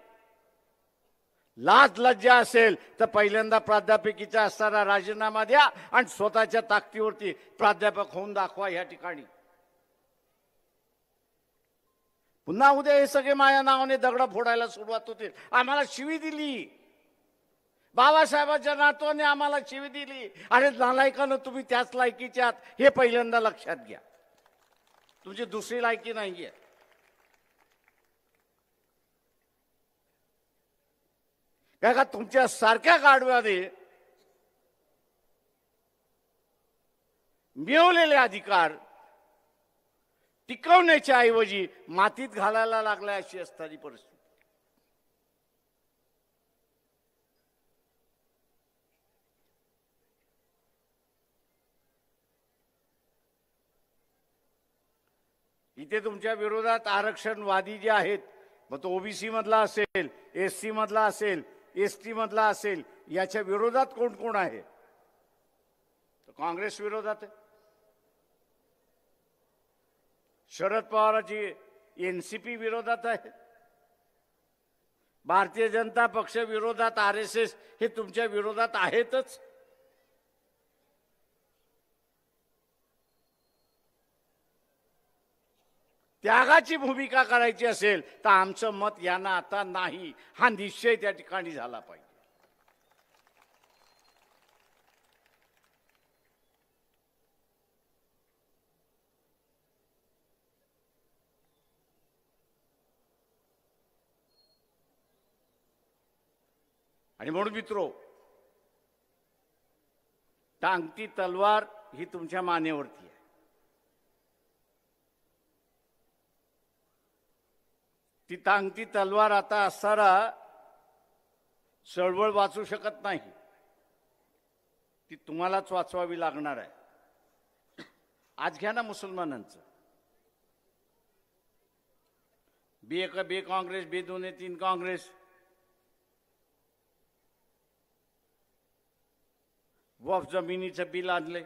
लाज लज्जा असेल तर पहिल्यांदा प्राध्यापकीचा असणारा राजीनामा द्या आणि स्वतःच्या ताकदीवरती प्राध्यापक होऊन दाखवा या ठिकाणी. पुन्हा उद्या हे सगळे माझ्या नावाने दगड फोडायला सुरुवात होतील. आम्हाला शिवी दिली, बाबासाहेबांच्या नातवाने आम्हाला शिवी दिली. अरे नालायकानं, तुम्ही त्याच लायकीचे आहात हे पहिल्यांदा लक्षात घ्या. तुमची दुसरी लायकी नाहीये. काय का तुमच्या सारख्या गाढवाने मिळवलेले अधिकार टिकवण्याच्या ऐवजी मातीत घालायला लागलाय, अशी असणारी परिस्थिती. इथे तुमच्या विरोधात आरक्षणवादी जे आहेत, मग तो ओबीसी मधला असेल, एससी मधला असेल, एसटी मधला असेल, याच्या विरोधात कोण कोण आहे? काँग्रेस विरोधात आहे, शरद पवारांची एनसीपी विरोधात आहे, भारतीय जनता पक्ष विरोधात, RSS हे तुमच्या विरोधात आहेतच. त्यागाची भूमिका करायची असेल तर आमचं मत यांना आता नाही, हा निश्चय त्या ठिकाणी झाला पाहिजे. आणि म्हणून मित्रो, टांगती तलवार ही तुमच्या मानेवरती आहे. ती टांगती तलवार आता असताना चळवळ वाचू शकत नाही, ती तुम्हालाच वाचवावी लागणार आहे. आज घ्या ना मुसलमानांचं, बे काँग्रेस, बे 2-3 काँग्रेस, वक्फ जमिनीचं बिल आणले.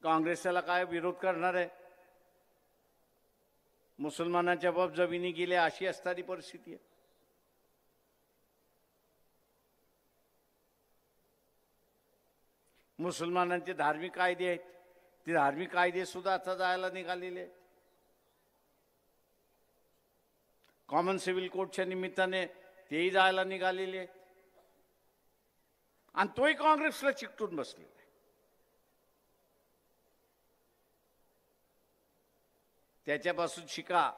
काँग्रेस त्याला काय विरोध करणार आहे? मुसलमानांच्या वक्फ जमिनी गेल्या अशी असणारी परिस्थिती आहे. मुसलमानांचे धार्मिक कायदे आहेत, ते धार्मिक कायदे सुद्धा आता जायला निघालेले आहेत. कॉमन सिव्हिल कोडच्या निमित्ताने तेही जायला निघालेले आहेत. आणि तोही काँग्रेसला चिकटून बसलेला आहे. त्याच्यापासून शिका.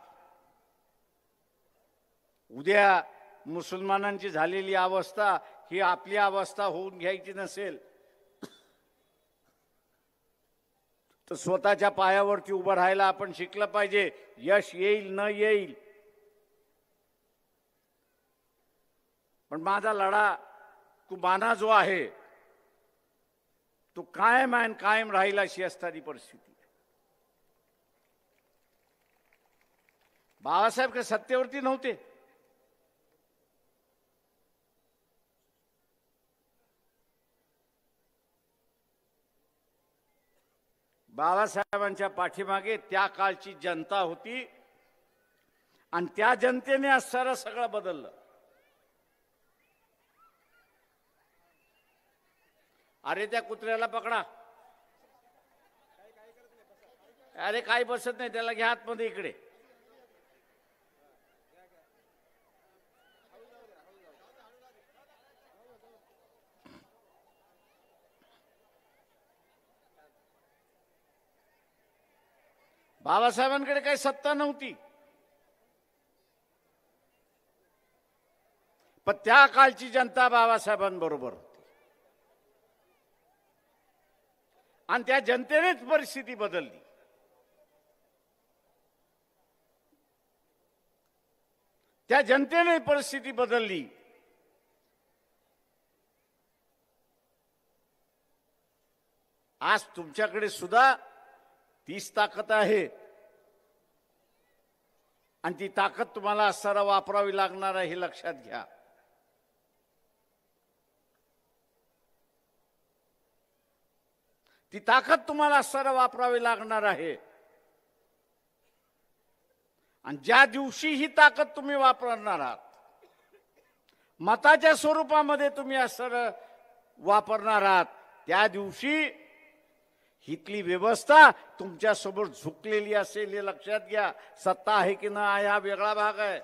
उद्या मुसलमानांची झालेली अवस्था ही आपली अवस्था होऊन घ्यायची नसेल तर स्वतःच्या पायावरती उभं राहायला आपण शिकलं पाहिजे. यश येईल न येईल, पण माझा लढा कुमाना जो आहे तो कायम आहे, कायम राहील अशी असणारी परिस्थिती. बाळासाहेब काही सत्तेवरती नव्हते, बाळासाहेबांच्या पाठीमागे त्या काळची जनता होती आणि त्या जनतेने आज सगळं बदललं. अरे त्या कुत्र्याला पकडा, अरे काही बसत नाही त्याला, घ्या आतमध्ये इकडे. बाबासाहेबांकडे काही सत्ता नव्हती, पण त्या काळची जनता बाबासाहेबांबरोबर होती आणि त्या जनतेनेच परिस्थिती बदलली. त्या जनतेने परिस्थिती बदलली. आज तुमच्याकडे सुद्धा तीच ताकद आहे आणि ती ताकद तुम्हाला असताना वापरावी लागणार आहे, हे लक्षात घ्या. ती ताकद तुम्हाला असताना वापरावी लागणार आहे. आणि ज्या दिवशी ही ताकद तुम्ही वापरणार आहात, मताच्या स्वरूपामध्ये तुम्ही असताना वापरणार आहात, त्या दिवशी हितली व्यवस्था तुमच्या समोर झुकलेली असेल, हे लक्षात घ्या. सत्ता आहे की नाही हा वेगळा भाग आहे.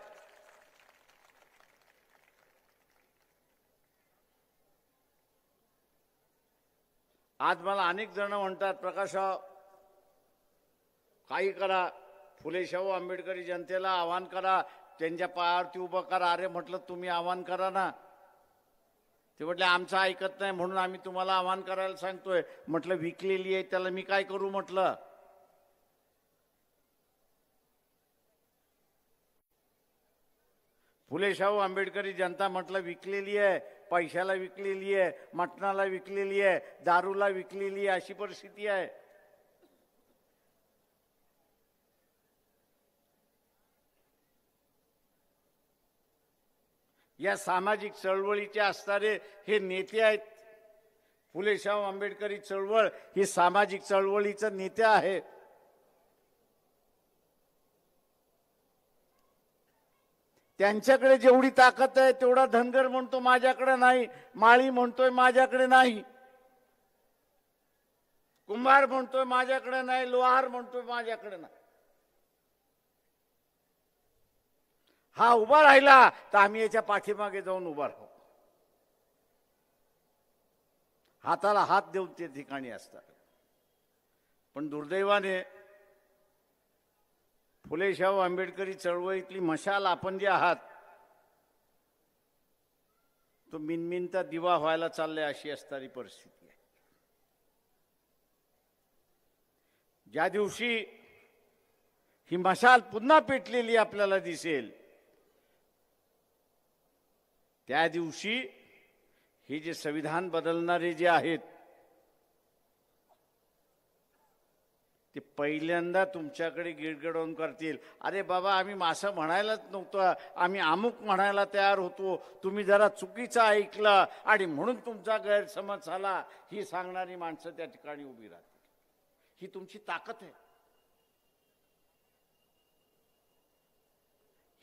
आज मला अनेक जण म्हणतात, प्रकाशराव काही करा, फुले शाहू आंबेडकरी जनतेला आवाहन करा, त्यांच्या पायावरती उभं करा. अरे म्हटलं तुम्ही आवाहन करा ना. ते म्हटले आमचं ऐकत नाही म्हणून आम्ही तुम्हाला आवाहन करायला सांगतोय. म्हटलं विकलेली आहे त्याला मी काय करू म्हटलं. फुले शाहू आंबेडकरी जनता म्हटलं विकलेली आहे, पैशाला विकलेली आहे, मटणाला विकलेली आहे, दारूला विकलेली आहे, अशी परिस्थिती आहे. या सामाजिक चळवळीचे असणारे हे नेते आहेत. फुले शाहू आंबेडकरी चळवळ ही सामाजिक चळवळीचं नेते आहे. त्यांच्याकडे जेवढी ताकद आहे तेवढा धनगर म्हणतो माझ्याकडे नाही, माळी म्हणतोय माझ्याकडे नाही, कुंभार म्हणतोय माझ्याकडे नाही, लोहार म्हणतोय माझ्याकडे नाही. हा उभा राहिला तर आम्ही याच्या पाठीमागे जाऊन उभा राहू. हाताला हात देऊन ते ठिकाणी असतात. पण दुर्दैवाने फुले शाहू आंबेडकरी चळवळीतली मशाल आपण जे आहात तो मिनमिनता दिवा व्हायला चाललाय अशी असणारी परिस्थिती आहे. ज्या दिवशी ही मशाल पुन्हा पेटलेली आपल्याला दिसेल त्या दिवशी हे जे संविधान बदलणारे जे आहेत ते पहिल्यांदा तुमच्याकडे गिडगिडवून करतील, अरे बाबा आम्ही मासं म्हणायलाच नव्हतं, आम्ही अमुक म्हणायला तयार होतो, तुम्ही जरा चुकीचं ऐकलं आणि म्हणून तुमचा गैरसमज झाला, ही सांगणारी माणसं त्या ठिकाणी उभी राहतील. ही तुमची ताकद आहे,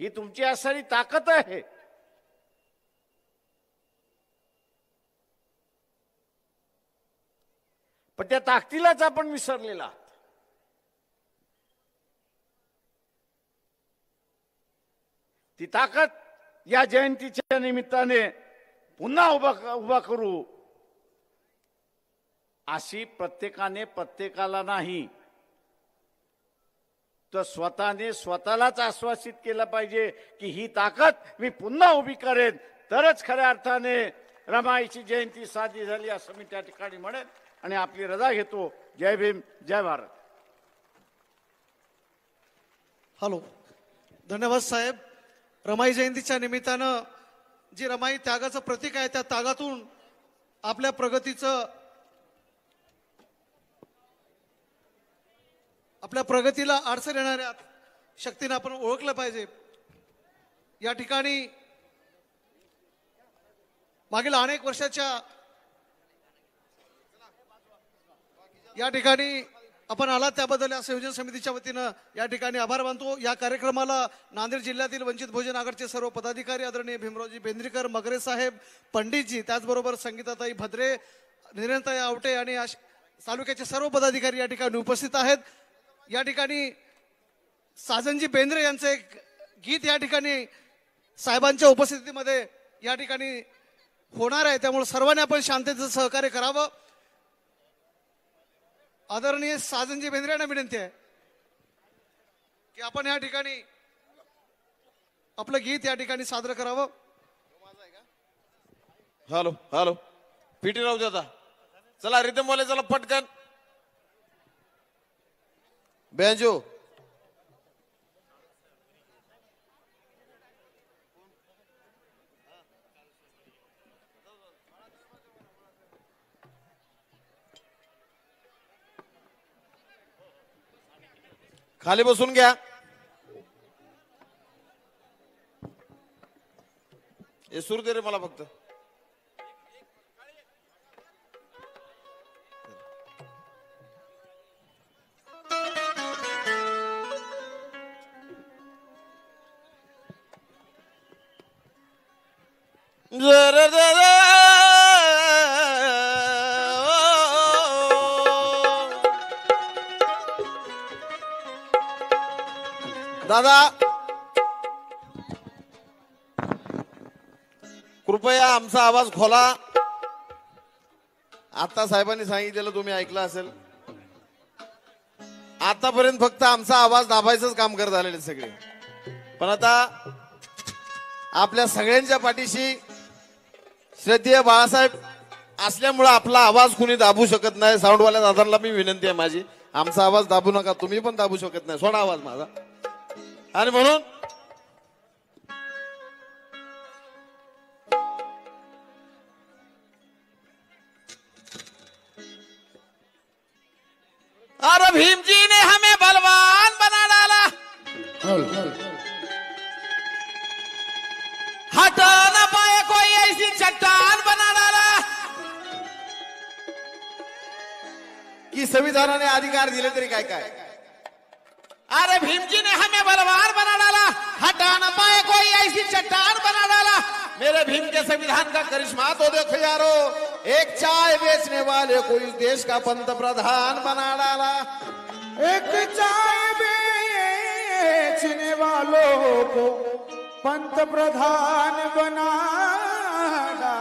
ही तुमची असणारी ताकद आहे. पण त्या ताकदीलाच आपण विसरलेला आहात. ती ताकद या जयंतीच्या निमित्ताने पुन्हा उभा करू अशी प्रत्येकाने प्रत्येकाला नाही तर स्वतःने स्वतःलाच आश्वासित केलं पाहिजे की ही ताकद मी पुन्हा उभी करेन, तरच खऱ्या अर्थाने रमाईची जयंती साजरी झाली असं मी त्या ठिकाणी म्हणेन आणि आपली रजा घेतो. जय भीम, जय भारत. हॅलो, धन्यवाद साहेब. रमाई जयंतीच्या निमित्तानं जी रमाई त्यागाचं प्रतीक आहे त्या त्यागातून आपल्या प्रगतीला अडचण येणाऱ्या शक्तीने आपण ओळखलं पाहिजे. या ठिकाणी मागील अनेक वर्षाच्या या ठिकाणी आपण आलात त्याबद्दल या संयोजन समितीच्या वतीनं या ठिकाणी आभार मानतो. या कार्यक्रमाला नांदेड जिल्ह्यातील वंचित बहुजन आघाडीचे सर्व पदाधिकारी आदरणीय भीमरावजी बेंद्रीकर, मगरे साहेब, पंडितजी, त्याचबरोबर संगीताताई भद्रे, निरंताई आवटे आणि तालुक्याचे सर्व पदाधिकारी या ठिकाणी उपस्थित आहेत. या ठिकाणी साजनजी बेंद्रे यांचं एक गीत या ठिकाणी साहेबांच्या उपस्थितीमध्ये या ठिकाणी होणार आहे, त्यामुळे सर्वांनी आपण शांततेचं सहकार्य करावं. आदरणीय साजनजी बेंद्रे यांना विनंती आहे की आपण या ठिकाणी आपलं गीत या ठिकाणी सादर करावं. हॅलो हॅलो, पीटी राहू द्या, चला रिदम वाले, चला पटकन. बँजो खाली बसून घ्या. हे सुरू दे रे मला फक्त. दादा कृपया आमचा आवाज खोला. आता साहेबांनी सांगितलेलं तुम्ही ऐकलं असेल. आतापर्यंत फक्त आमचा आवाज दाबायचंच काम करत आलेले सगळे, पण आता आपल्या सगळ्यांच्या पाठीशी श्रद्धेय बाळासाहेब असल्यामुळे आपला आवाज कुणी दाबू शकत नाही. साऊंडवाल्या दादांना मी विनंती आहे माझी, आमचा आवाज दाबू नका, तुम्ही पण दाबू शकत नाही, सोडा आवाज माझा. आणि म्हणून अरे भीम जी ने हमें बलवान बना डाला, हटा न पाए कोई ऐसी चट्टान बना डाला की संविधानाने अधिकार दिले तरी काय काय. अरे भीम जी ने हमें बलवान बना डाला, हटा न पाए कोई ऐसी चट्टान बना डाला। मेरे भीम के संविधान का करिश्मा तो देखो यारो, एक चाय बेचने वाले को इस देश का पंतप्रधान बना डाला। एक चाय बेचने वालों को पंतप्रधान बना डाला।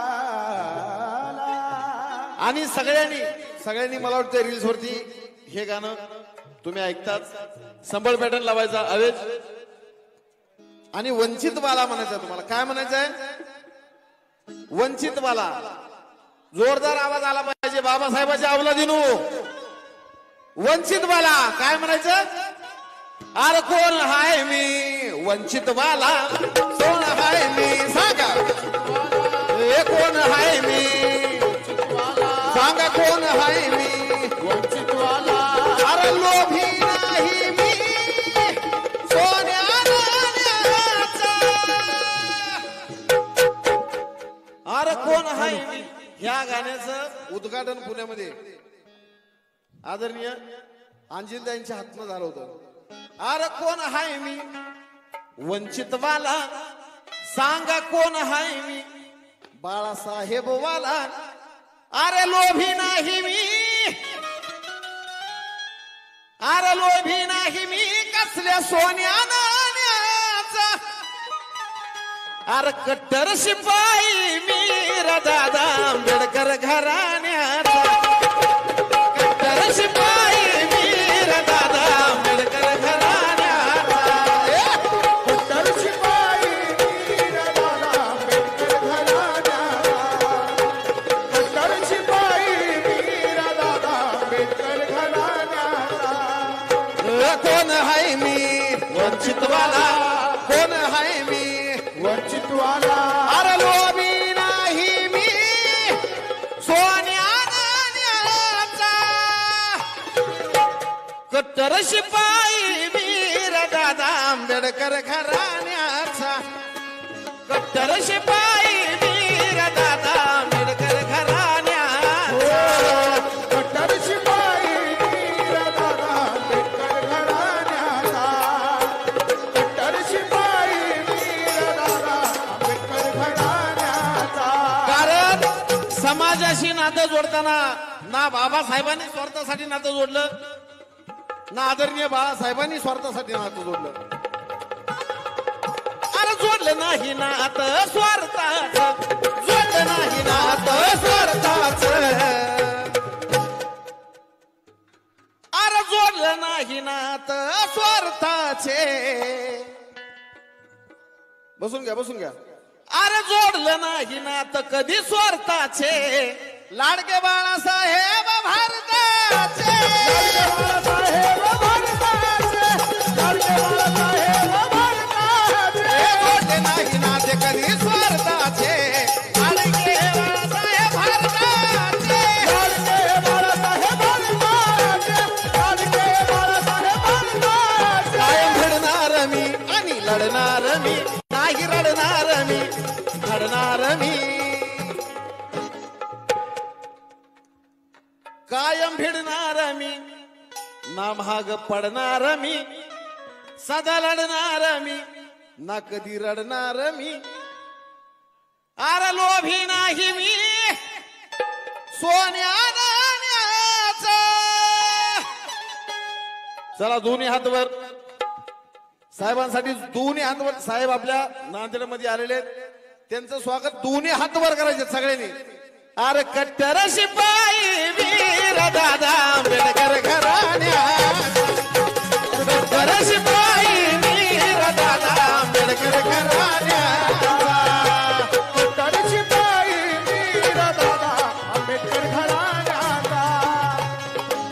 आणि सगळ्यांनी मला वाटतं रील्स वरती हे गाणं तुम्ही ऐकताच, संबळ पॅटर्न लावायचा अवेज आणि वंचित वाला म्हणायचं. तुम्हाला काय म्हणायचंय? वंचित वाला. जोरदार आवाज आला पाहिजे बाबासाहेबाच्या अवलादीनू. वंचित वाला काय म्हणायचं? अरे कोण हाय मी वंचित वाला, कोण हाय मी सांगा, हे कोण हाय मी सांगा, कोण हाय मी वंचित वाला. अरे लोभी नाही मी सोन्या नाण्याचा. अरे कोण हाय मी. ह्या गाण्याचं उद्घाटन पुण्यामध्ये आदरणीय अंजिलदाईंच्या हातनं झालं होतं. अरे कोण हाय मी वंचित वाला, सांगा कोण हाय मी बाळासाहेब वाला. अरे लोभी नाही मी, अरे लोभी नाही मी कसल्या सोन्या नाण्याचा. अरे कट्टर शिपाई मी दादा आंबेडकर घराण्याचा. कट्टर शिपाई मी दादा आंबेडकर घराण्याचा. कट्टर शिपाई मी दादा आंबेडकर घराण्याचा. कट्टर शिपाई मी दादा आंबेडकर घराण्याचा. कोण हाय मी वंचित वाला, कोण हाय मी वंचित वाला. अरे लोभी नाही मी सोन्या नाण्याचा. कट्टर शिपाई वीर दादा आंबेडकर घराण्याचा. कट्टर शिपाई वीर दादा आंबेडकर घराण्याचा. कट्टर शिपाई वीर दादा आंबेडकर घराण्याचा. कट्टर शिपाई वीर दादा आंबेडकर घराण्याचा. कारण समाजाशी नातं जोडताना ना बाबासाहेबांनी स्वार्थासाठी नातं जोडलं, ना आदरणीय बाळासाहेबांनी स्वार्थासाठी नातं जोडलं. अरे जोडलं नाही नातं स्वार्थाचं, जोडलं नाही नातं स्वार्थाचं. अरे जोडलं नाही नातं स्वार्थाचे. बसून घ्या. अरे जोडलं नाही नातं कधी स्वार्थाचे. लाडके बाळासाहेब भारताचे. बाळासाहेब भारताचे. लाडके बाळासाहेब भारताचे. जोडले नाही नाते कधी स्वार्थाचे. लाडके बाळासाहेब भारताचे. लाडके बाळासाहेब भारताचे. लाडके बाळासाहेब भारताचे. कायम भिडणार मी आणि लढणार मी, नाही रडणार मी, लढणार मी. कायम भिडणार मी, ना महाग पडणार मी, सदा लढणार मी, ना कधी रडणार मी. अरे लोभी नाही मी सोन्या नाण्याचा. चला दोन्ही हात वर. साहेबांसाठी दोन्ही हात वर. साहेब आपल्या नांदेडमध्ये आलेले आहेत, त्यांचं स्वागत दोन्ही हात वर करायचे सगळ्यांनी. अरे कट्टर शिपाई वीर दादा आंबेडकर घराण्याचा. कट्टर शिपाई वीर दादा आंबेडकर घराण्याचा. कट्टर शिपाई वीर दादा आंबेडकर घराण्याचा.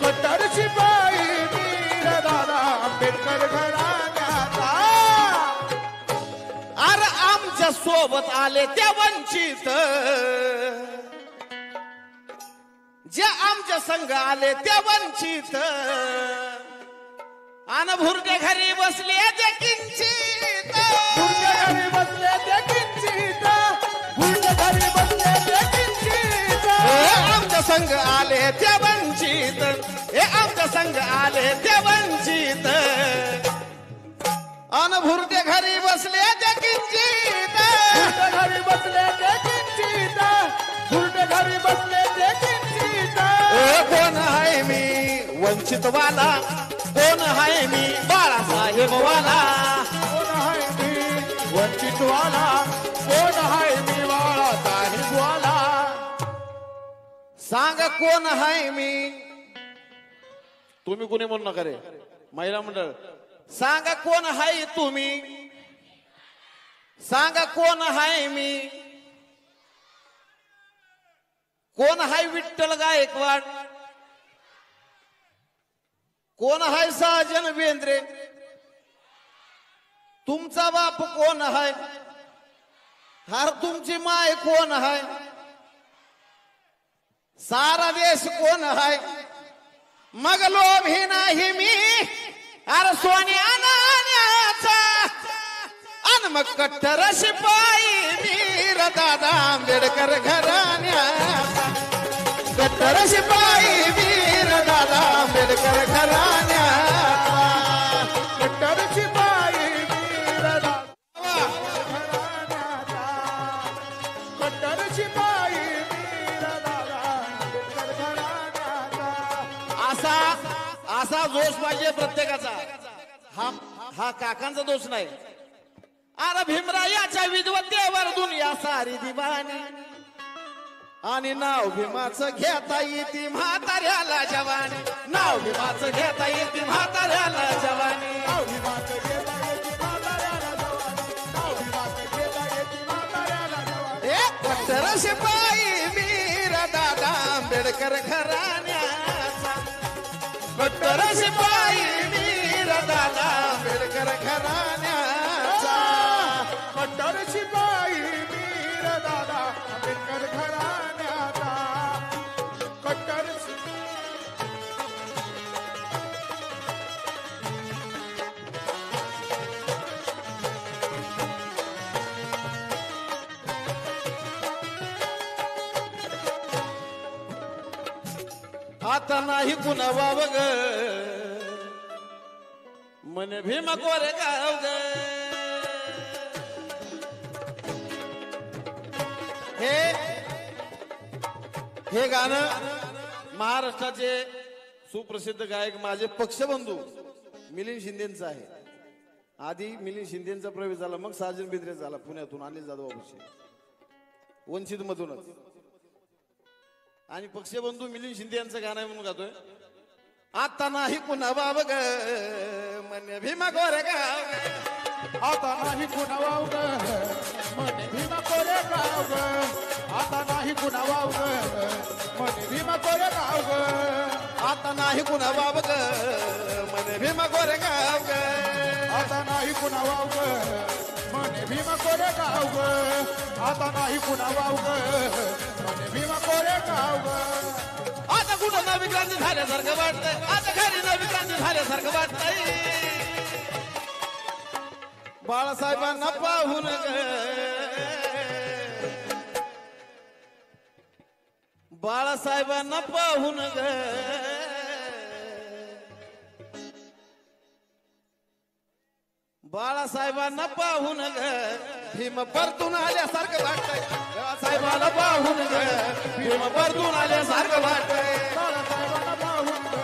कट्टर शिपाई वीर दादा आंबेडकर घराण्याचा. अरे आमच्या सोबत आले त्या वंचित, जे आमच्या संघ आले त्या वंचित. आन भुरटे घरी बसले ते किंचित. भुरटे घरी बसले ते किंचित. भुरटे घरी बसले ते किंचित. आमच्या संघ आले त्या वंचित. हे आमच्या संघ आले त्या वंचित. अन भुरटे घरी बसले ते किंचित घरी बसले ते किंचित भुरटे घरी बसले ते किंचित कोण आहे मी वंचित वाला कोण आहे मी बाळासाहेब वाला कोण आहे मी वंचित वाला कोण आहे मी बाळासाहेब वाला सांग कोण आहे मी तुम्ही कोणी म्हणू नका रे महिला मंडळ सांग कोण आहे तुम्ही सांग कोण आहे मी कोण आहे विठ्ठल गायकवाड कोण आहे साजन बेंद्रे तुमचा बाप कोण आहे हर तुमची माय कोण आहे सारा देश कोण आहे मग लोभी नाही मी अरे सोन्या नाण्याचा अन मग कट्टर शिपाई वीर दादा आंबेडकर घराण्याचा कट्टर शिपाई वीर दादा आंबेडकर घराण्याचा कट्टर शिपाई वीर दादा घराण्याचा कट्टर शिपाई वीर दादा आंबेडकर घराण्याचा असा असा जोश पाहिजे प्रत्येकाचा हा हा काकांचा दोष नाही अरे भीमरायाच्या विद्वत्तेवर दुनिया सारी दिवाणी आणि नाव भीमाचं घेता येते म्हाताऱ्याला जवानी नाव भीमाचं घेता येते म्हाताऱ्याला जवानी नाव भीमाचं घेता येते म्हाताऱ्याला जवानी नाव भीमाचं घेता येते म्हाताऱ्याला जवानी कट्टर शिपाई वीर दादा आंबेडकर घराण्याचा कट्टर शिपाई वीर दादा आंबेडकर घराण्याचा कट्टर शिपाई वीर दादा आंबेडकर घराण्याचा कट्टर आता नाही कुणा वाव ग मन भीम कोरे गाव ग हे गाणं महाराष्ट्राचे सुप्रसिद्ध गायक माझे पक्षबंधू मिलिंद शिंदेचं आहे आधी मिलिंद शिंदेचा प्रवेश झाला मग साजन बेंद्रे झाला पुण्यातून अनिल जाधव वंचित मधूनच आणि पक्षबंधू मिलिंद शिंदे यांचं गाणं म्हणून गातोय आता नाही कुणा बाब ग मन भीमा गोरे गाव आता नाही कुणा वाव ग मने भीमा कोरे गाव ग आता नाही कुणा वाव ग मने भीमा कोरे गाव ग आता नाही कुणा बाब ग मन भीमा गोरे गाव ग आता नाही कुणा वाव ग मने भीमा कोरे गाव ग आता नाही कुणा वाव ग मने भीमा कोरे गाव ग आता कुठं नवी क्रांती झाल्यासारखं वाटतंय आता घरी नवी क्रांती झाल्यासारखं वाटतंय बाळासाहेबांना पाहून ग बाळासाहेबांना पाहून ग बाळासाहेबांना पाहून ग भीम परतून आल्यासारखं वाटतंय बाळासाहेबांना पाहून ग भीम परतून आल्यासारखं वाटतंय बाळासाहेबांना पाहून ग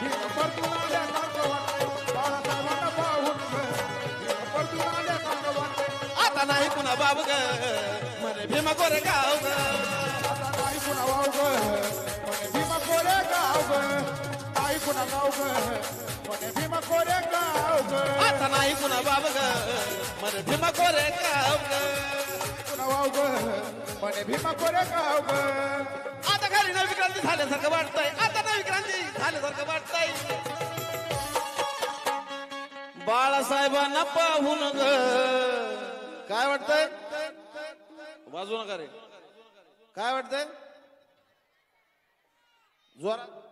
भीम परतून आल्यासारखं वाटतंय बाळासाहेबांना पाहून ग भीम परतून आल्यासारखं वाटतंय आता नाही पुन्हा बाब ग म्हणे भीमा कोरे गाव ग आता नाही कुणा वाव ग मने भीमा कोरे गाव ग नाही कुणा गाव ग मने भीमा कोरे गाव ग आता नाही पुन्हा बाब ग म्हणे भीमा कोरे गाव ग कुणा वाव ग मने भीमा कोरे गाव ग आता घरी नवी क्रांती झाल्यासारखं वाटतंय आता नवी क्रांती झाल्यासारखं वाटतंय बाळासाहेबांना पाहून ग काय वाटतंय वाजवू नका रे काय वाटतंय जोरात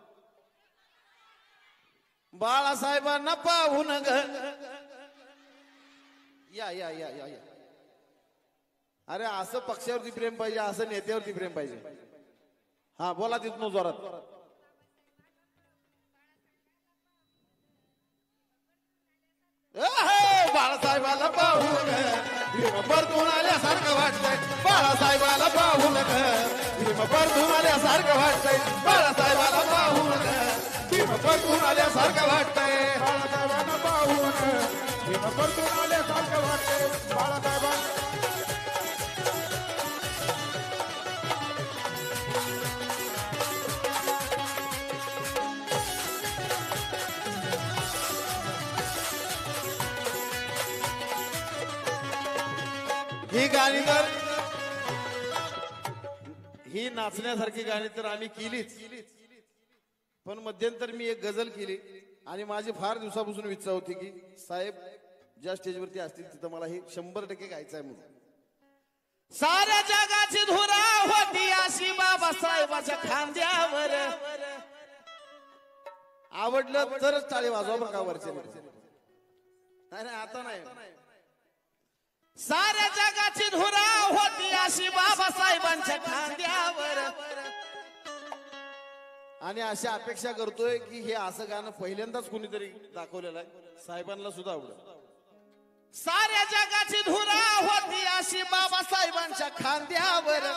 बाळासाहेबांना पाहून ग या या या या या अरे असं पक्षावरती प्रेम पाहिजे असं नेत्यावरती प्रेम पाहिजे हा बोला तिथून जोरात बाळासाहेबाला पाहून भीम परतून आल्यासारखं वाटतंय बाळासाहेबाला पाहून भीम परतून आल्यासारखं वाटतंय बाळासाहेबाला पाहून भीम परतून आल्यासारखं वाटतंय बाळासाहेबांना पाहून भीम परतून आल्यासारखं वाटतंय बाळासाहेबांना. ही गाणी तर ही नाचण्यासारखी गाणी तर आम्ही केलीच, पण मध्यंतर मी एक गझल केली आणि माझी फार दिवसापासून इच्छा होती की साहेब ज्या स्टेजवरती असतील तिथं मला हे 100% गायचं आहे म्हणून. साऱ्या जगाची धुरा होती अशी बाबासाहेबाच्या खांद्यावर. आवडलं तरच टाळी वाजवा बरं का वरचे. नाही नाही आता नाही. साऱ्या जगाची धुरा होती अशी बाबासाहेबांच्या खांद्यावर. आणि अशी अपेक्षा करतोय की हे असं गाणं पहिल्यांदाच कोणीतरी दाखवलेलं आहे, साहेबांना सुद्धा आवडेल. साऱ्या जगाची धुरा होती अशी बाबासाहेबांच्या खांद्यावर.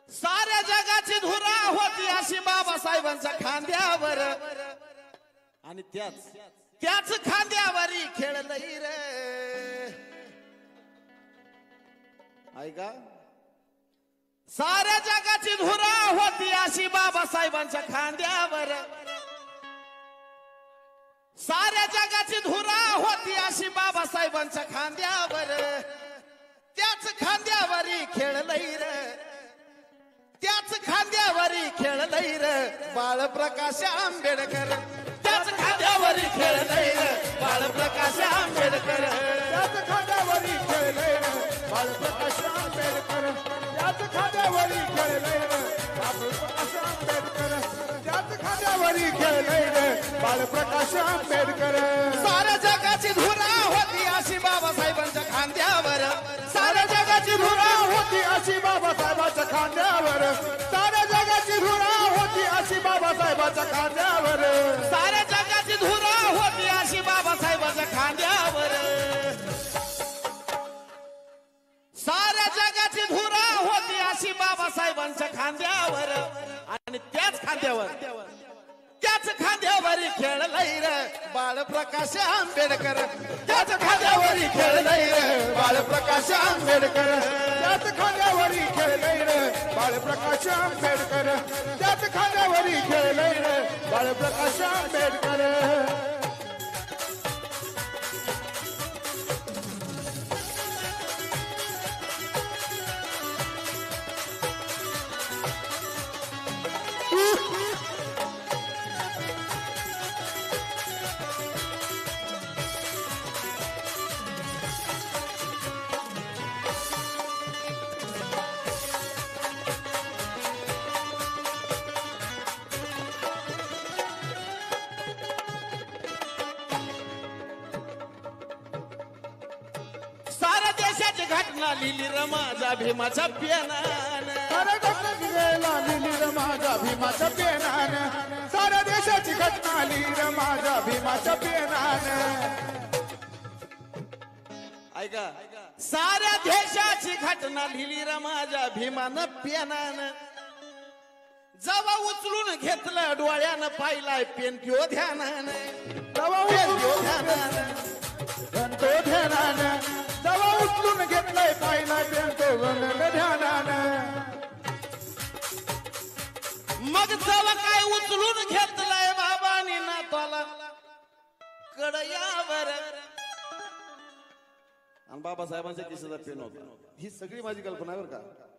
साऱ्या जगाची धुरा होती अशी बाबासाहेबांच्या खांद्यावर. आणि त्याच खांद्यावरी खेळलंय रे. ऐका, साऱ्या जगाची धुरा होती अशी बाबासाहेबांच्या खांद्यावर. साऱ्या जगाची धुरा होती अशी बाबासाहेबांच्या खांद्यावर. त्याच खांद्यावरी खेळलंय रे. त्याच खांद्यावरी खेळलंय रे बाळप्रकाश आंबेडकर. त्याच खांद्यावरी खेळलंय रे बाळप्रकाश आंबेडकर. त्याच खांद्यावरी खेळलंय बाळप्रकाश आंबेडकर. त्याच खांद्यावरी खेळलंय बाळप्रकाश आंबेडकर. त्याच खांद्यावरी खेळलंय बाळप्रकाश आंबेडकर. साऱ्या जगाची धुरा होती अशी बाबासाहेबांच्या खांद्यावर. साऱ्या जगाची धुरा होती अशी बाबासाहेबाच्या खांद्यावर. साऱ्या जगाची धुरा होती अशी बाबासाहेबाच्या खांद्यावर. साऱ्या जगाची धुरा होती अशी बाबासाहेबाच्या खांद्यावर. साऱ्या जगाची धुरा होती अशी बाबासाहेबांच्या खांद्यावर. आणि त्याच खांद्यावरी खेळलंय रे बाळप्रकाश आंबेडकर. त्याच खांद्यावरी खेळलंय रे बाळप्रकाश आंबेडकर. त्याच खांद्यावरी खेळलंय बाळप्रकाश आंबेडकर. त्याच खांद्यावरी खेळलंय बाळप्रकाश आंबेडकर. साऱ्या देशाची घटना लिहिली र माझ्या भीमाच्या पेनानं. साऱ्या देशाची गेला लिहिली र माझ्या भीमाच्या पेनानं. साऱ्या देशाची घटना लिहिली र माझ्या भीमाच्या पेनानं. ऐका, साऱ्या देशाची घटना लिहिली र माझ्या भीमानं पेनानं. जवा उचलून घेतलं डोळ्यानं पाहिलाय पेन त्यो ध्यानानं. पेन त्यो ध्यानानं. तो ध्यानानं जवा उचलून घेतलंय पाहिला तो ध्यानानं. मग जवा काय उचलून घेतलंय बाबानी नाताला कडयावर. आणि बाबासाहेबांच्या केसाचा पेन होता. ही सगळी माझी कल्पना आहे बरं का.